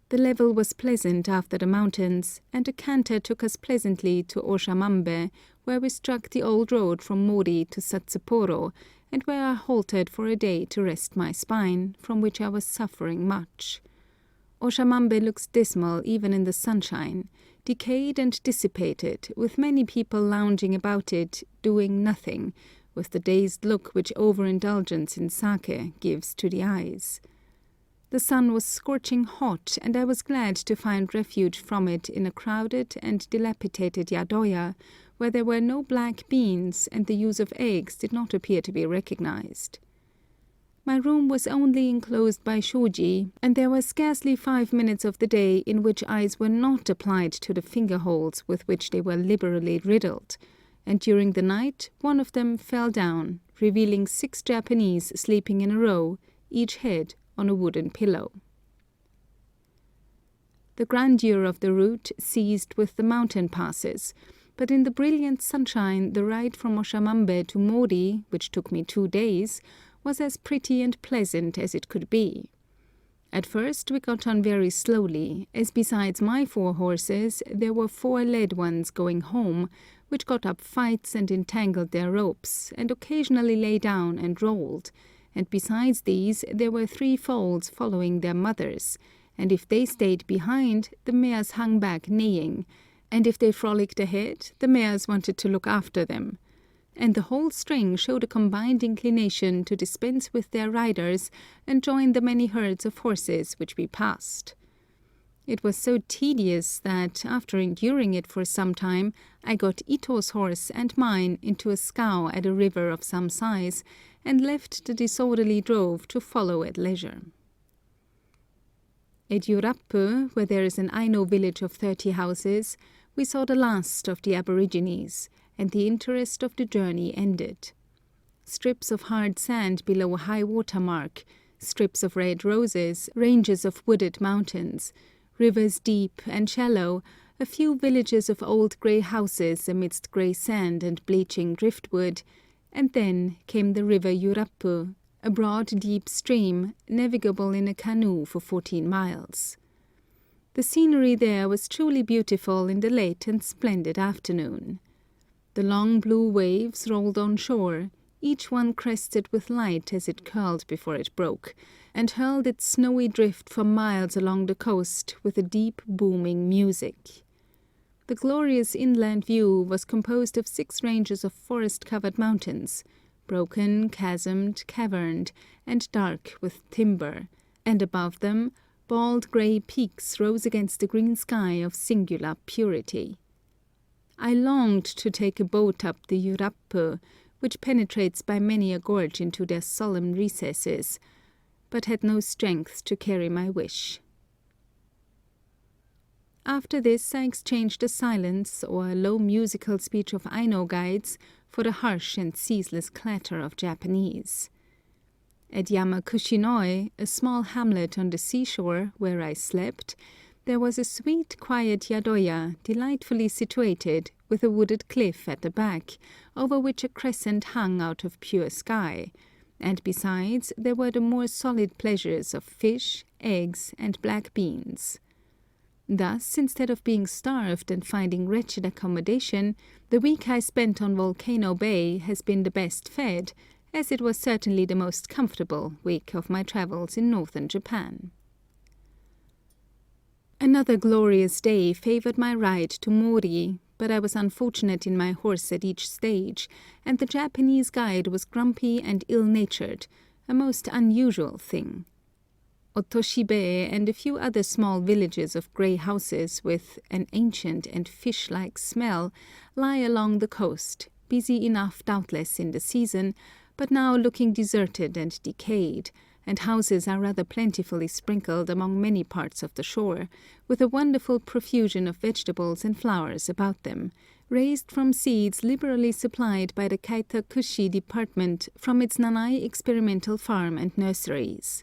A: The level was pleasant after the mountains, and a canter took us pleasantly to Oshamambe, where we struck the old road from Mori to Satsuporo, and where I halted for a day to rest my spine, from which I was suffering much. Oshamambe looks dismal even in the sunshine, decayed and dissipated, with many people lounging about it, doing nothing, with the dazed look which overindulgence in sake gives to the eyes. The sun was scorching hot, and I was glad to find refuge from it in a crowded and dilapidated yadoya, where there were no black beans, and the use of eggs did not appear to be recognized. My room was only enclosed by shoji, and there were scarcely 5 minutes of the day in which eyes were not applied to the finger holes with which they were liberally riddled, and during the night one of them fell down, revealing 6 Japanese sleeping in a row, each head on a wooden pillow. The grandeur of the route ceased with the mountain passes, but in the brilliant sunshine the ride from Oshamambe to Mori, which took me 2 days, was as pretty and pleasant as it could be. At first we got on very slowly, as besides my 4 horses there were 4 led ones going home, which got up fights and entangled their ropes, and occasionally lay down and rolled, and besides these there were 3 foals following their mothers, and if they stayed behind, the mares hung back neighing, and if they frolicked ahead, the mares wanted to look after them, and the whole string showed a combined inclination to dispense with their riders and join the many herds of horses which we passed. It was so tedious that, after enduring it for some time, I got Ito's horse and mine into a scow at a river of some size, and left the disorderly drove to follow at leisure. At Yurapu, where there is an Ainu village of 30 houses, we saw the last of the aborigines, and the interest of the journey ended. Strips of hard sand below high water mark, strips of red roses, ranges of wooded mountains, rivers deep and shallow, a few villages of old grey houses amidst grey sand and bleaching driftwood, and then came the river Yurapu, a broad deep stream, navigable in a canoe for 14 miles. The scenery there was truly beautiful in the late and splendid afternoon. The long blue waves rolled on shore, each one crested with light as it curled before it broke, and hurled its snowy drift for miles along the coast with a deep booming music. The glorious inland view was composed of 6 ranges of forest-covered mountains, broken, chasmed, caverned, and dark with timber, and above them bald grey peaks rose against the green sky of singular purity. I longed to take a boat up the Yurapu, which penetrates by many a gorge into their solemn recesses, but had no strength to carry my wish. After this I exchanged the silence or low musical speech of Aino guides for the harsh and ceaseless clatter of Japanese. At Yamakushinoi, a small hamlet on the seashore where I slept, there was a sweet, quiet yadoya, delightfully situated, with a wooded cliff at the back, over which a crescent hung out of pure sky, and besides there were the more solid pleasures of fish, eggs, and black beans. Thus, instead of being starved and finding wretched accommodation, the week I spent on Volcano Bay has been the best fed, as it was certainly the most comfortable week of my travels in northern Japan. Another glorious day favoured my ride to Mori, but I was unfortunate in my horse at each stage, and the Japanese guide was grumpy and ill-natured, a most unusual thing. Otoshibe and a few other small villages of grey houses with an ancient and fish-like smell lie along the coast, busy enough doubtless in the season, but now looking deserted and decayed, and houses are rather plentifully sprinkled among many parts of the shore, with a wonderful profusion of vegetables and flowers about them, raised from seeds liberally supplied by the Kaitakushi department from its Nanai experimental farm and nurseries.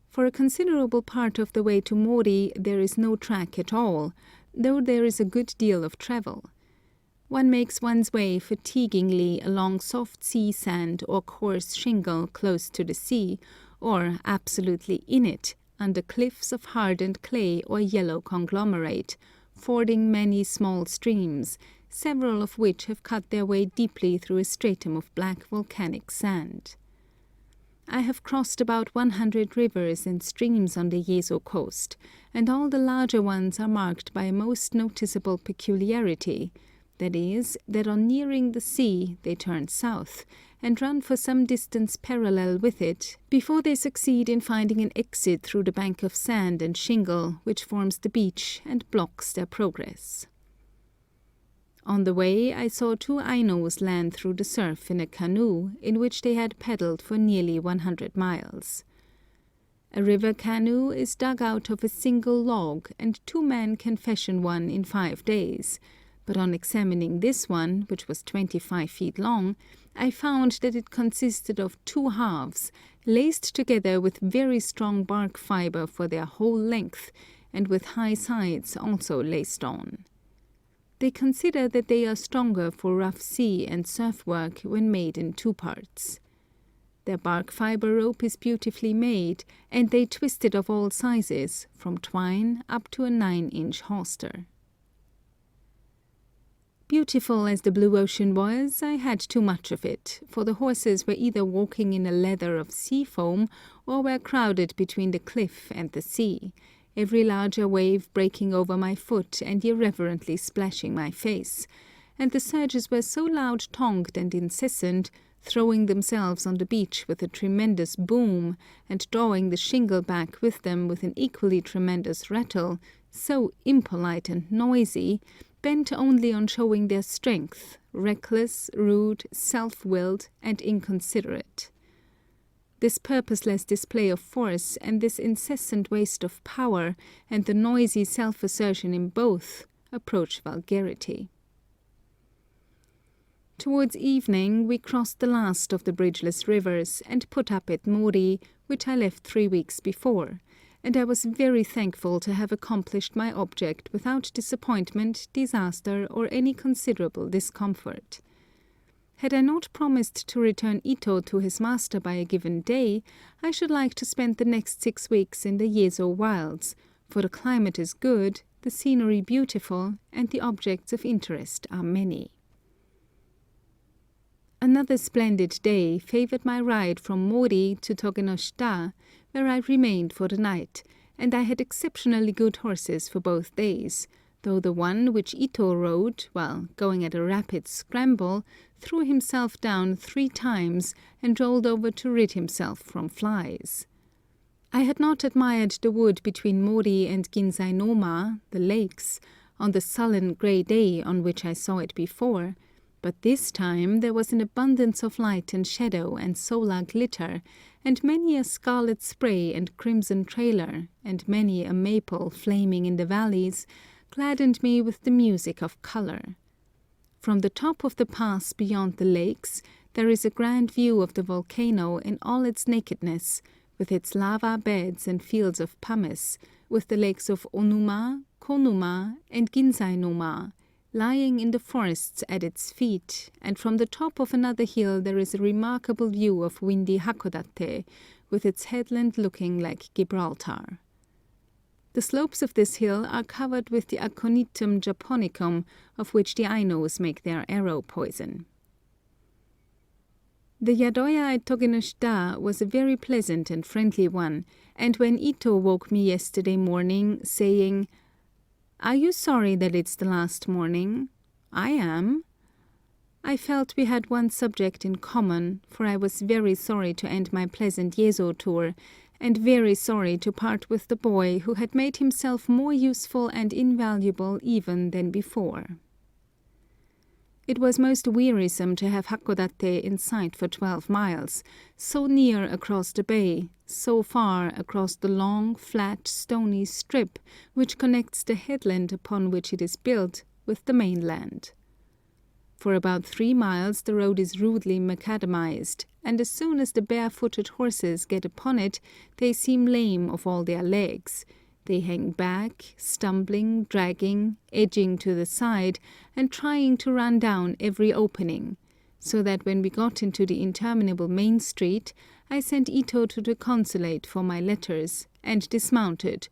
A: For a considerable part of the way to Mori there is no track at all, though there is a good deal of travel. One makes one's way fatiguingly along soft sea sand or coarse shingle close to the sea, or absolutely in it, under cliffs of hardened clay or yellow conglomerate, fording many small streams, several of which have cut their way deeply through a stratum of black volcanic sand. I have crossed about 100 rivers and streams on the Yezo coast, and all the larger ones are marked by a most noticeable peculiarity, that is, that on nearing the sea they turn south, and run for some distance parallel with it, before they succeed in finding an exit through the bank of sand and shingle which forms the beach and blocks their progress. On the way I saw 2 Ainos land through the surf in a canoe, in which they had paddled for nearly 100 miles. A river canoe is dug out of a single log, and 2 men can fashion one in 5 days, but on examining this one, which was 25 feet long, I found that it consisted of 2 halves, laced together with very strong bark fibre for their whole length, and with high sides also laced on. They consider that they are stronger for rough sea and surf work when made in 2 parts. Their bark fibre rope is beautifully made, and they twist it of all sizes, from twine up to a 9-inch hawser. Beautiful as the blue ocean was, I had too much of it, for the horses were either walking in a lather of sea foam, or were crowded between the cliff and the sea, every larger wave breaking over my foot and irreverently splashing my face, and the surges were so loud-tongued and incessant, throwing themselves on the beach with a tremendous boom, and drawing the shingle back with them with an equally tremendous rattle, so impolite and noisy, bent only on showing their strength, reckless, rude, self-willed, and inconsiderate. This purposeless display of force and this incessant waste of power, and the noisy self-assertion in both, approach vulgarity. Towards evening we crossed the last of the bridgeless rivers, and put up at Mori, which I left 3 weeks before, and I was very thankful to have accomplished my object without disappointment, disaster, or any considerable discomfort. Had I not promised to return Ito to his master by a given day, I should like to spend the next 6 weeks in the Yezo wilds, for the climate is good, the scenery beautiful, and the objects of interest are many. Another splendid day favoured my ride from Mori to Togenoshita, where I remained for the night, and I had exceptionally good horses for both days, though the one which Ito rode, while going at a rapid scramble, threw himself down 3 times and rolled over to rid himself from flies. I had not admired the wood between Mori and Ginzainoma, the lakes, on the sullen grey day on which I saw it before, but this time there was an abundance of light and shadow and solar glitter, and many a scarlet spray and crimson trailer, and many a maple flaming in the valleys, gladdened me with the music of colour. From the top of the pass beyond the lakes there is a grand view of the volcano in all its nakedness, with its lava beds and fields of pumice, with the lakes of Onuma, Konuma, and Ginzainoma, lying in the forests at its feet, and from the top of another hill there is a remarkable view of windy Hakodate, with its headland looking like Gibraltar. The slopes of this hill are covered with the Aconitum japonicum, of which the Ainus make their arrow poison. The yadoya at Togenoshita was a very pleasant and friendly one, and when Ito woke me yesterday morning, saying, "Are you sorry that it's the last morning? I am." I felt we had one subject in common, for I was very sorry to end my pleasant Yezo tour, and very sorry to part with the boy who had made himself more useful and invaluable even than before. It was most wearisome to have Hakodate in sight for 12 miles, so near across the bay, so far across the long, flat, stony strip which connects the headland upon which it is built with the mainland. For about 3 miles the road is rudely macadamized, and as soon as the barefooted horses get upon it, they seem lame of all their legs. They hang back, stumbling, dragging, edging to the side, and trying to run down every opening, so that when we got into the interminable main street, I sent Ito to the consulate for my letters, and dismounted,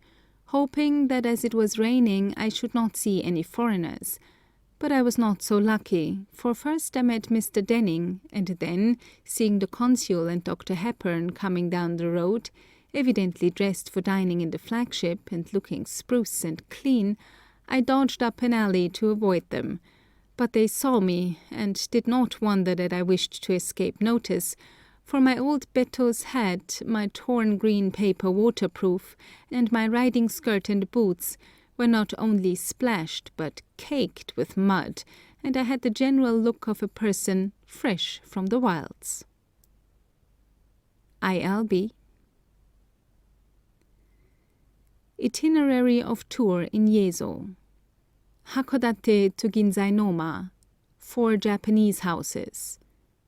A: hoping that as it was raining I should not see any foreigners. But I was not so lucky, for first I met Mr. Denning, and then, seeing the consul and Dr. Hepburn coming down the road, evidently dressed for dining in the flagship and looking spruce and clean, I dodged up an alley to avoid them. But they saw me, and did not wonder that I wished to escape notice, for my old Beto's hat, my torn green paper waterproof, and my riding skirt and boots were not only splashed but caked with mud, and I had the general look of a person fresh from the wilds. ILB. Itinerary of tour in Yezo. Hakodate to Ginzainoma. 4 Japanese houses.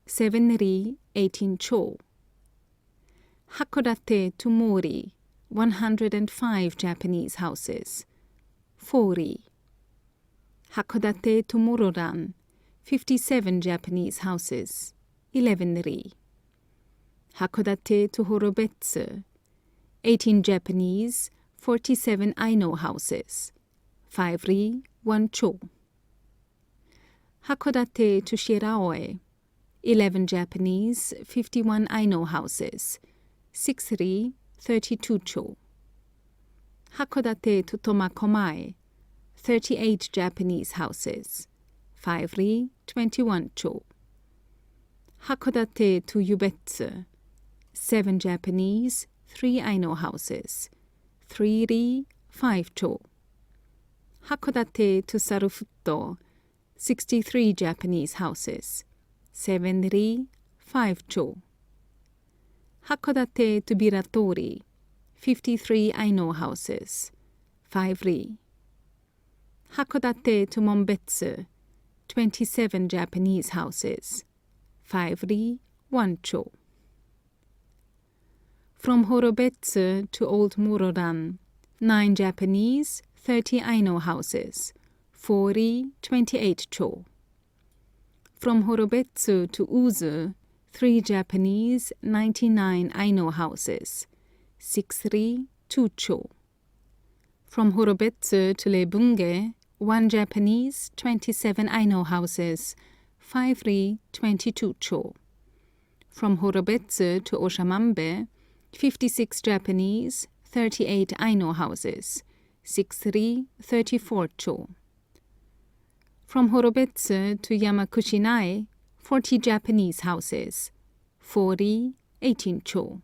A: 7 ri, 18 cho. Hakodate to Mori, 105 Japanese houses, 4 ri. Hakodate to Mororan, 57 Japanese houses, 11 ri. Hakodate to Horobetsu, 18 Japanese, 47 Ainu houses, 5 ri, 1 cho. Hakodate to Shiraoi, 11 Japanese, 51 Ainu houses, 6 ri, 32 cho. Hakodate to Tomakomai, 38 Japanese houses, 5 ri, 21 cho. Hakodate to Yubetsu, 7 Japanese, 3 Ainu houses, 3 ri, 5 cho. Hakodate to Sarufuto, 63 Japanese houses, 7 ri, 5 cho. Hakodate to Biratori, 53 Ainu houses, 5 ri. Hakodate to Mombetsu, 27 Japanese houses, 5 ri, 1 cho. From Horobetsu to Old Mororan, 9 Japanese, 30 Ainu houses, 4 ri, 28 cho. From Horobetsu to Uzu, 3 Japanese, 99 Ainu houses, 6 ri, 2 cho. From Horobetsu to Lebunge, 1 Japanese, 27 Ainu houses, 5 ri, 22 cho. From Horobetsu to Oshamambe, 56 Japanese, 38 Ainu houses, 6 ri, 34 cho. From Horobetsu to Yamakushinai, 40 Japanese houses, 4 ri, 18 cho.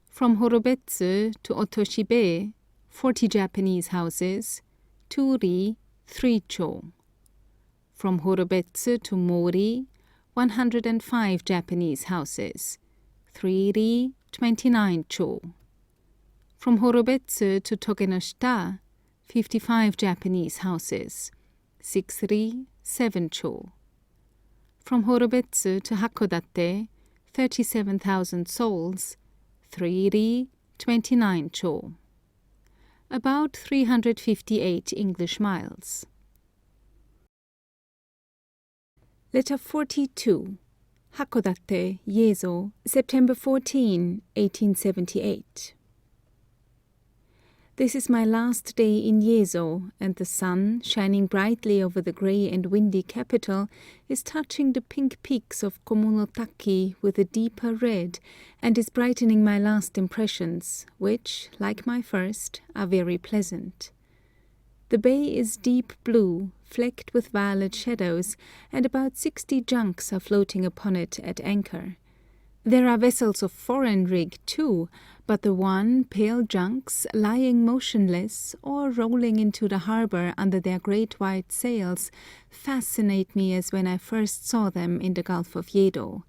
A: From Horobetsu to Otoshibe, 40 Japanese houses, 2 ri, 3 cho. From Horobetsu to Mori, 105 Japanese houses, 3 ri, 29 cho. From Horobetsu to Togenoshita, 55 Japanese houses, 6 ri, 7 cho. From Horobetsu to Hakodate, 37,000 souls, 3 ri, 29 cho. About 358 English miles. Letter 42. Hakodate, Yezo, September 14, 1878. This is my last day in Yezo, and the sun, shining brightly over the grey and windy capital, is touching the pink peaks of Komunotaki with a deeper red, and is brightening my last impressions, which, like my first, are very pleasant. The bay is deep blue, flecked with violet shadows, and about 60 junks are floating upon it at anchor. There are vessels of foreign rig too, but the wan, pale junks, lying motionless or rolling into the harbour under their great white sails, fascinate me as when I first saw them in the Gulf of Yedo.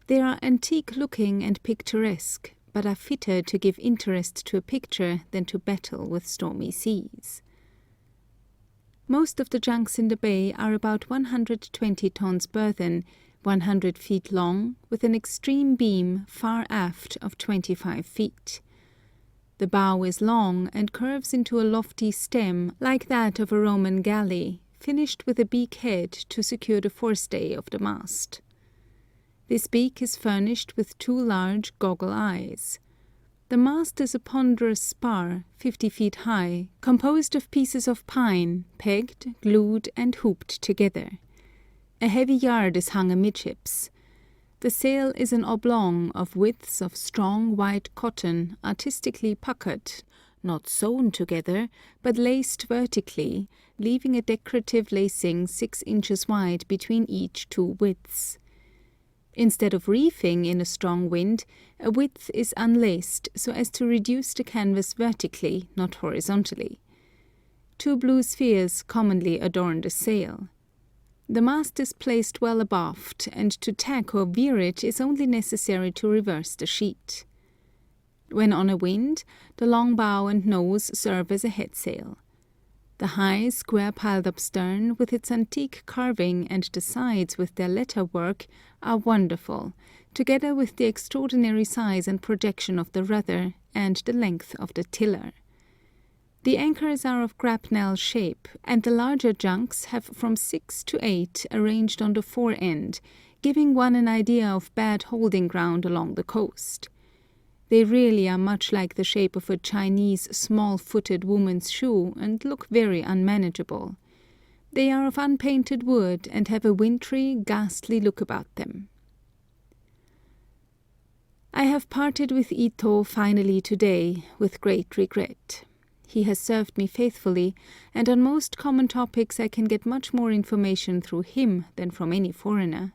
A: They are antique-looking and picturesque, but are fitter to give interest to a picture than to battle with stormy seas. Most of the junks in the bay are about 120 tons burthen, 100 feet long, with an extreme beam far aft of 25 feet. The bow is long and curves into a lofty stem like that of a Roman galley, finished with a beak head to secure the forestay of the mast. This beak is furnished with 2 large goggle eyes. The mast is a ponderous spar, 50 feet high, composed of pieces of pine, pegged, glued, and hooped together. A heavy yard is hung amidships. The sail is an oblong of widths of strong white cotton, artistically puckered, not sewn together, but laced vertically, leaving a decorative lacing 6 inches wide between each 2 widths. Instead of reefing in a strong wind, a width is unlaced so as to reduce the canvas vertically, not horizontally. 2 blue spheres commonly adorn the sail. The mast is placed well abaft, and to tack or veer it is only necessary to reverse the sheet. When on a wind, the long bow and nose serve as a headsail. The high, square piled-up stern, with its antique carving and the sides with their letter-work, are wonderful, together with the extraordinary size and projection of the rudder and the length of the tiller. The anchors are of grapnel shape, and the larger junks have from 6 to 8 arranged on the fore end, giving one an idea of bad holding ground along the coast. They really are much like the shape of a Chinese small-footed woman's shoe and look very unmanageable. They are of unpainted wood and have a wintry, ghastly look about them. I have parted with Ito finally today, with great regret. He has served me faithfully, and on most common topics I can get much more information through him than from any foreigner.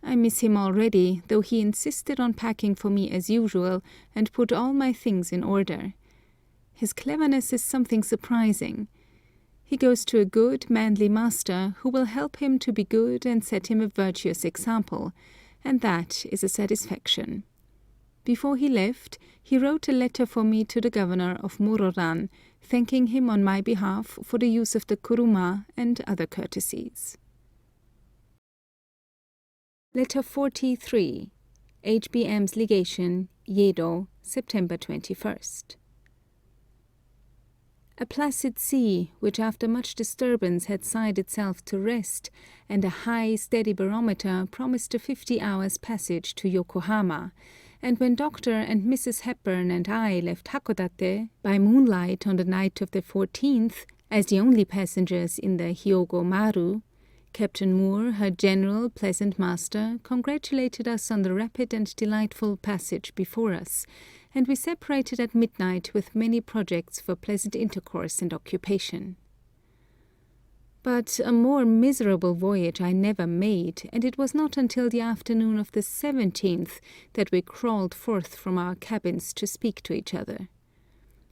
A: I miss him already, though he insisted on packing for me as usual and put all my things in order. His cleverness is something surprising. He goes to a good, manly master who will help him to be good and set him a virtuous example, and that is a satisfaction. Before he left, he wrote a letter for me to the governor of Mororan, thanking him on my behalf for the use of the kuruma and other courtesies. Letter 43. HBM's Legation, Yedo, September 21st. A placid sea, which after much disturbance had sighed itself to rest, and a high, steady barometer promised a 50 hours passage to Yokohama, and when Dr. and Mrs. Hepburn and I left Hakodate by moonlight on the night of the 14th, as the only passengers in the Hyogo Maru, Captain Moore, her general, pleasant master, congratulated us on the rapid and delightful passage before us, and we separated at midnight with many projects for pleasant intercourse and occupation. But a more miserable voyage I never made, and it was not until the afternoon of the 17th that we crawled forth from our cabins to speak to each other.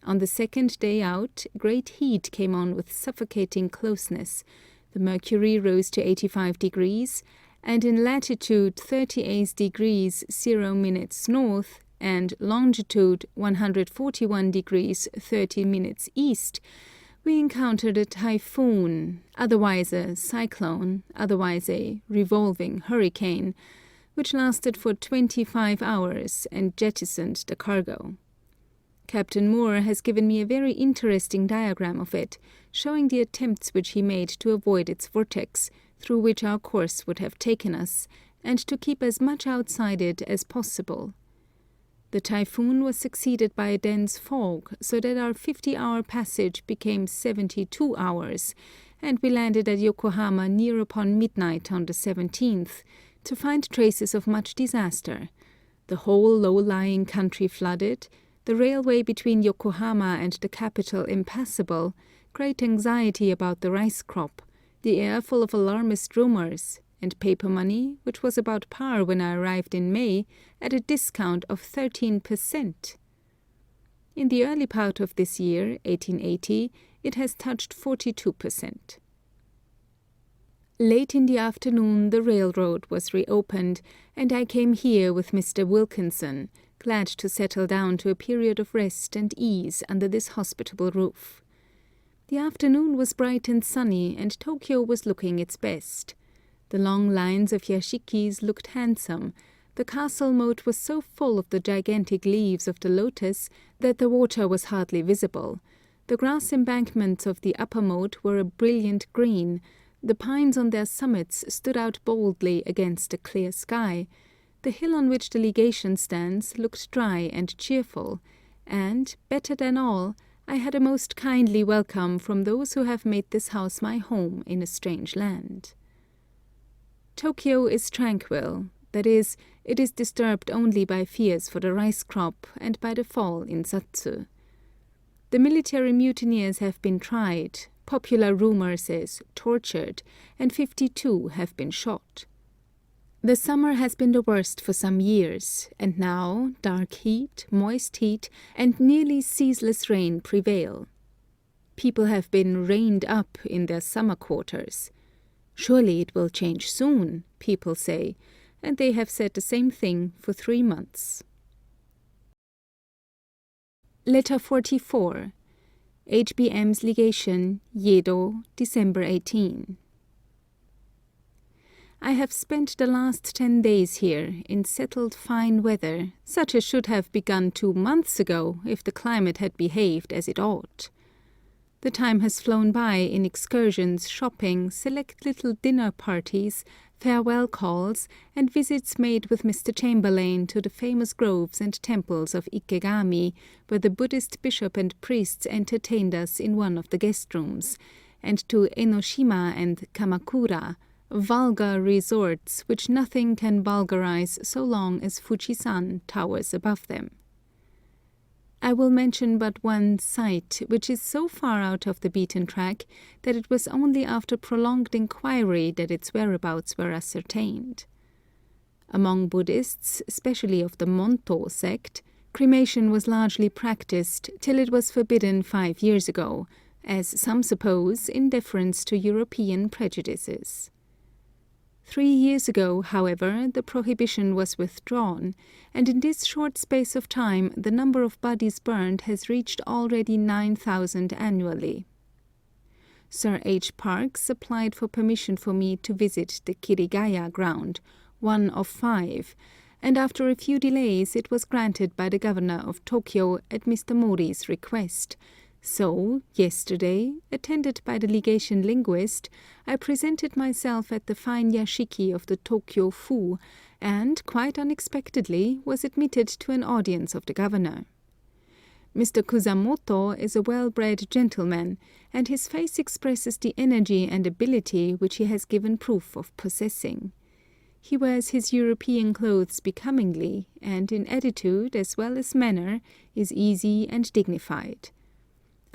A: On the second day out, great heat came on with suffocating closeness. The mercury rose to 85 degrees, and in latitude 38 degrees 0 minutes north and longitude 141 degrees 30 minutes east, we encountered a typhoon, otherwise a cyclone, otherwise a revolving hurricane, which lasted for 25 hours and jettisoned the cargo. Captain Moore has given me a very interesting diagram of it, showing the attempts which he made to avoid its vortex, through which our course would have taken us, and to keep as much outside it as possible. The typhoon was succeeded by a dense fog, so that our 50-hour passage became 72 hours, and we landed at Yokohama near upon midnight on the 17th, to find traces of much disaster, the whole low-lying country flooded, the railway between Yokohama and the capital impassable, great anxiety about the rice crop, the air full of alarmist rumours, and paper money, which was about par when I arrived in May, at a discount of 13%. In the early part of this year, 1880, it has touched 42%. Late in the afternoon the railroad was reopened, and I came here with Mr. Wilkinson, glad to settle down to a period of rest and ease under this hospitable roof. The afternoon was bright and sunny, and Tokyo was looking its best. The long lines of yashikis looked handsome. The castle moat was so full of the gigantic leaves of the lotus that the water was hardly visible. The grass embankments of the upper moat were a brilliant green. The pines on their summits stood out boldly against the clear sky. The hill on which the legation stands looked dry and cheerful, and, better than all, I had a most kindly welcome from those who have made this house my home in a strange land. Tokyo is tranquil, that is, it is disturbed only by fears for the rice crop and by the fall in Satsu. The military mutineers have been tried, popular rumor says tortured, and 52 have been shot. The summer has been the worst for some years, and now dark heat, moist heat, and nearly ceaseless rain prevail. People have been reined up in their summer quarters. Surely it will change soon, people say, and they have said the same thing for 3 months. Letter 44. HBM's Legation, Yezo, December 18. I have spent the last 10 days here, in settled fine weather, such as should have begun 2 months ago if the climate had behaved as it ought. The time has flown by in excursions, shopping, select little dinner parties, farewell calls, and visits made with Mr. Chamberlain to the famous groves and temples of Ikegami, where the Buddhist bishop and priests entertained us in one of the guest rooms, and to Enoshima and Kamakura, vulgar resorts which nothing can vulgarize so long as Fujisan towers above them. I will mention but one site, which is so far out of the beaten track that it was only after prolonged inquiry that its whereabouts were ascertained. Among Buddhists, especially of the Monto sect, cremation was largely practiced till it was forbidden 5 years ago, as some suppose in deference to European prejudices. 3 years ago, however, the prohibition was withdrawn, and in this short space of time the number of bodies burned has reached already 9,000 annually. Sir H. Parkes applied for permission for me to visit the Kirigaya ground, one of 5, and after a few delays it was granted by the governor of Tokyo at Mr. Mori's request. So, yesterday, attended by the legation linguist, I presented myself at the fine yashiki of the Tokyo Fu, and, quite unexpectedly, was admitted to an audience of the governor. Mr. Kusamoto is a well-bred gentleman, and his face expresses the energy and ability which he has given proof of possessing. He wears his European clothes becomingly, and in attitude as well as manner is easy and dignified.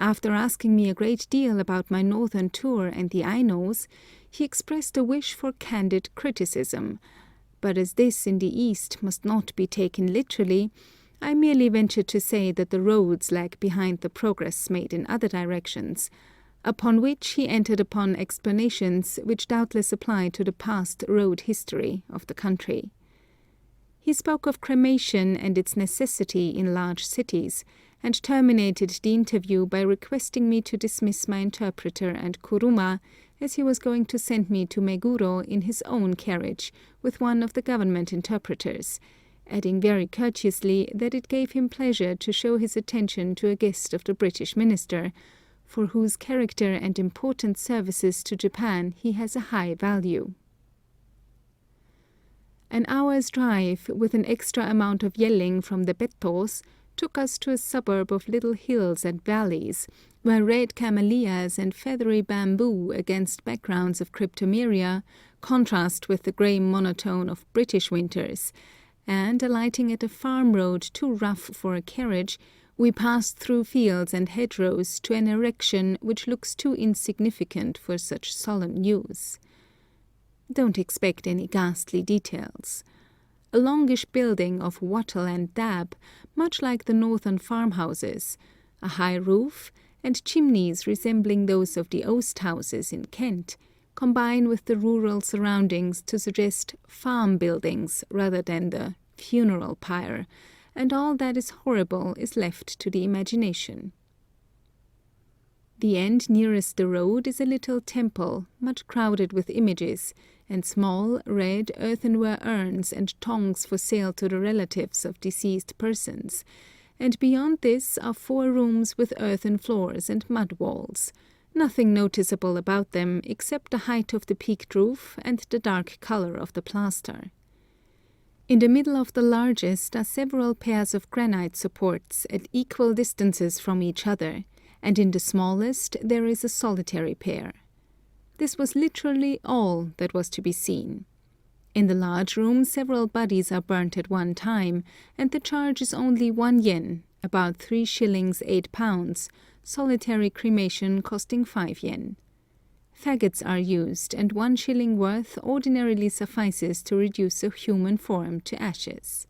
A: After asking me a great deal about my northern tour and the Ainus, he expressed a wish for candid criticism, but as this in the East must not be taken literally, I merely ventured to say that the roads lag behind the progress made in other directions, upon which he entered upon explanations which doubtless apply to the past road history of the country. He spoke of cremation and its necessity in large cities, and terminated the interview by requesting me to dismiss my interpreter and kuruma, as he was going to send me to Meguro in his own carriage with one of the government interpreters, adding very courteously that it gave him pleasure to show his attention to a guest of the British minister, for whose character and important services to Japan he has a high value. An hour's drive, with an extra amount of yelling from the bettos, took us to a suburb of little hills and valleys, where red camellias and feathery bamboo against backgrounds of cryptomeria contrast with the grey monotone of British winters, and alighting at a farm road too rough for a carriage, we passed through fields and hedgerows to an erection which looks too insignificant for such solemn use. Don't expect any ghastly details. A longish building of wattle and dab, much like the northern farmhouses, a high roof, and chimneys resembling those of the oast houses in Kent, combine with the rural surroundings to suggest farm buildings rather than the funeral pyre, and all that is horrible is left to the imagination. The end nearest the road is a little temple, much crowded with images, and small, red earthenware urns and tongs for sale to the relatives of deceased persons, and beyond this are 4 rooms with earthen floors and mud walls, nothing noticeable about them except the height of the peaked roof and the dark color of the plaster. In the middle of the largest are several pairs of granite supports at equal distances from each other, and in the smallest there is a solitary pair. This was literally all that was to be seen. In the large room several bodies are burnt at one time, and the charge is only 1 yen, about 3 shillings 8 pounds, solitary cremation costing 5 yen. Faggots are used, and 1 shilling worth ordinarily suffices to reduce a human form to ashes.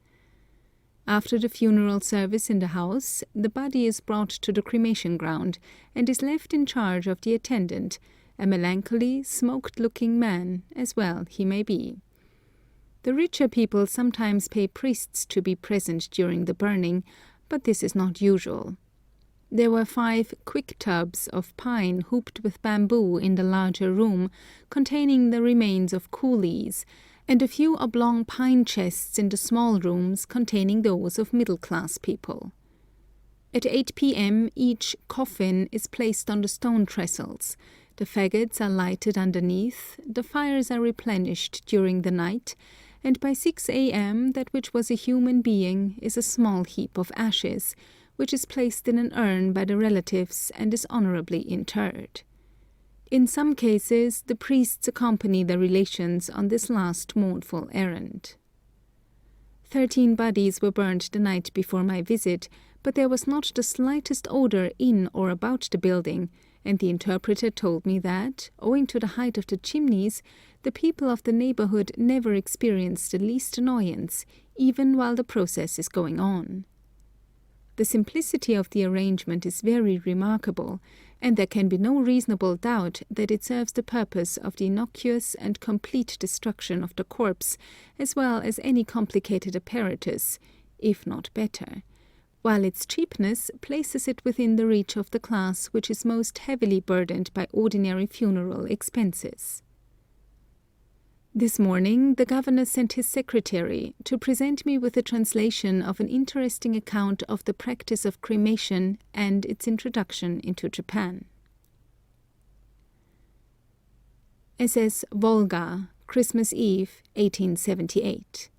A: After the funeral service in the house, the body is brought to the cremation ground, and is left in charge of the attendant, a melancholy, smoked-looking man, as well he may be. The richer people sometimes pay priests to be present during the burning, but this is not usual. There were 5 quick tubs of pine hooped with bamboo in the larger room, containing the remains of coolies, and a few oblong pine chests in the small rooms containing those of middle-class people. At 8 p.m. each coffin is placed on the stone trestles, the faggots are lighted underneath, the fires are replenished during the night, and by 6 a.m. that which was a human being is a small heap of ashes, which is placed in an urn by the relatives and is honorably interred. In some cases, the priests accompany the relations on this last mournful errand. 13 bodies were burned the night before my visit, but there was not the slightest odor in or about the building, and the interpreter told me that, owing to the height of the chimneys, the people of the neighborhood never experience the least annoyance, even while the process is going on. The simplicity of the arrangement is very remarkable, and there can be no reasonable doubt that it serves the purpose of the innocuous and complete destruction of the corpse, as well as any complicated apparatus, if not better, while its cheapness places it within the reach of the class which is most heavily burdened by ordinary funeral expenses. This morning the governor sent his secretary to present me with a translation of an interesting account of the practice of cremation and its introduction into Japan. SS Volga, Christmas Eve, 1878.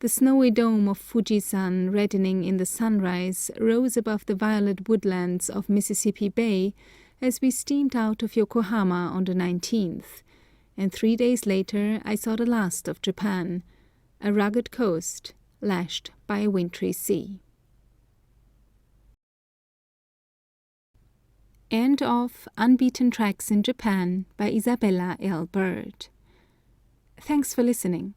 A: The snowy dome of Fujisan, reddening in the sunrise, rose above the violet woodlands of Mississippi Bay as we steamed out of Yokohama on the 19th, and 3 days later I saw the last of Japan, a rugged coast lashed by a wintry sea. End of Unbeaten Tracks in Japan by Isabella L. Bird. Thanks for listening.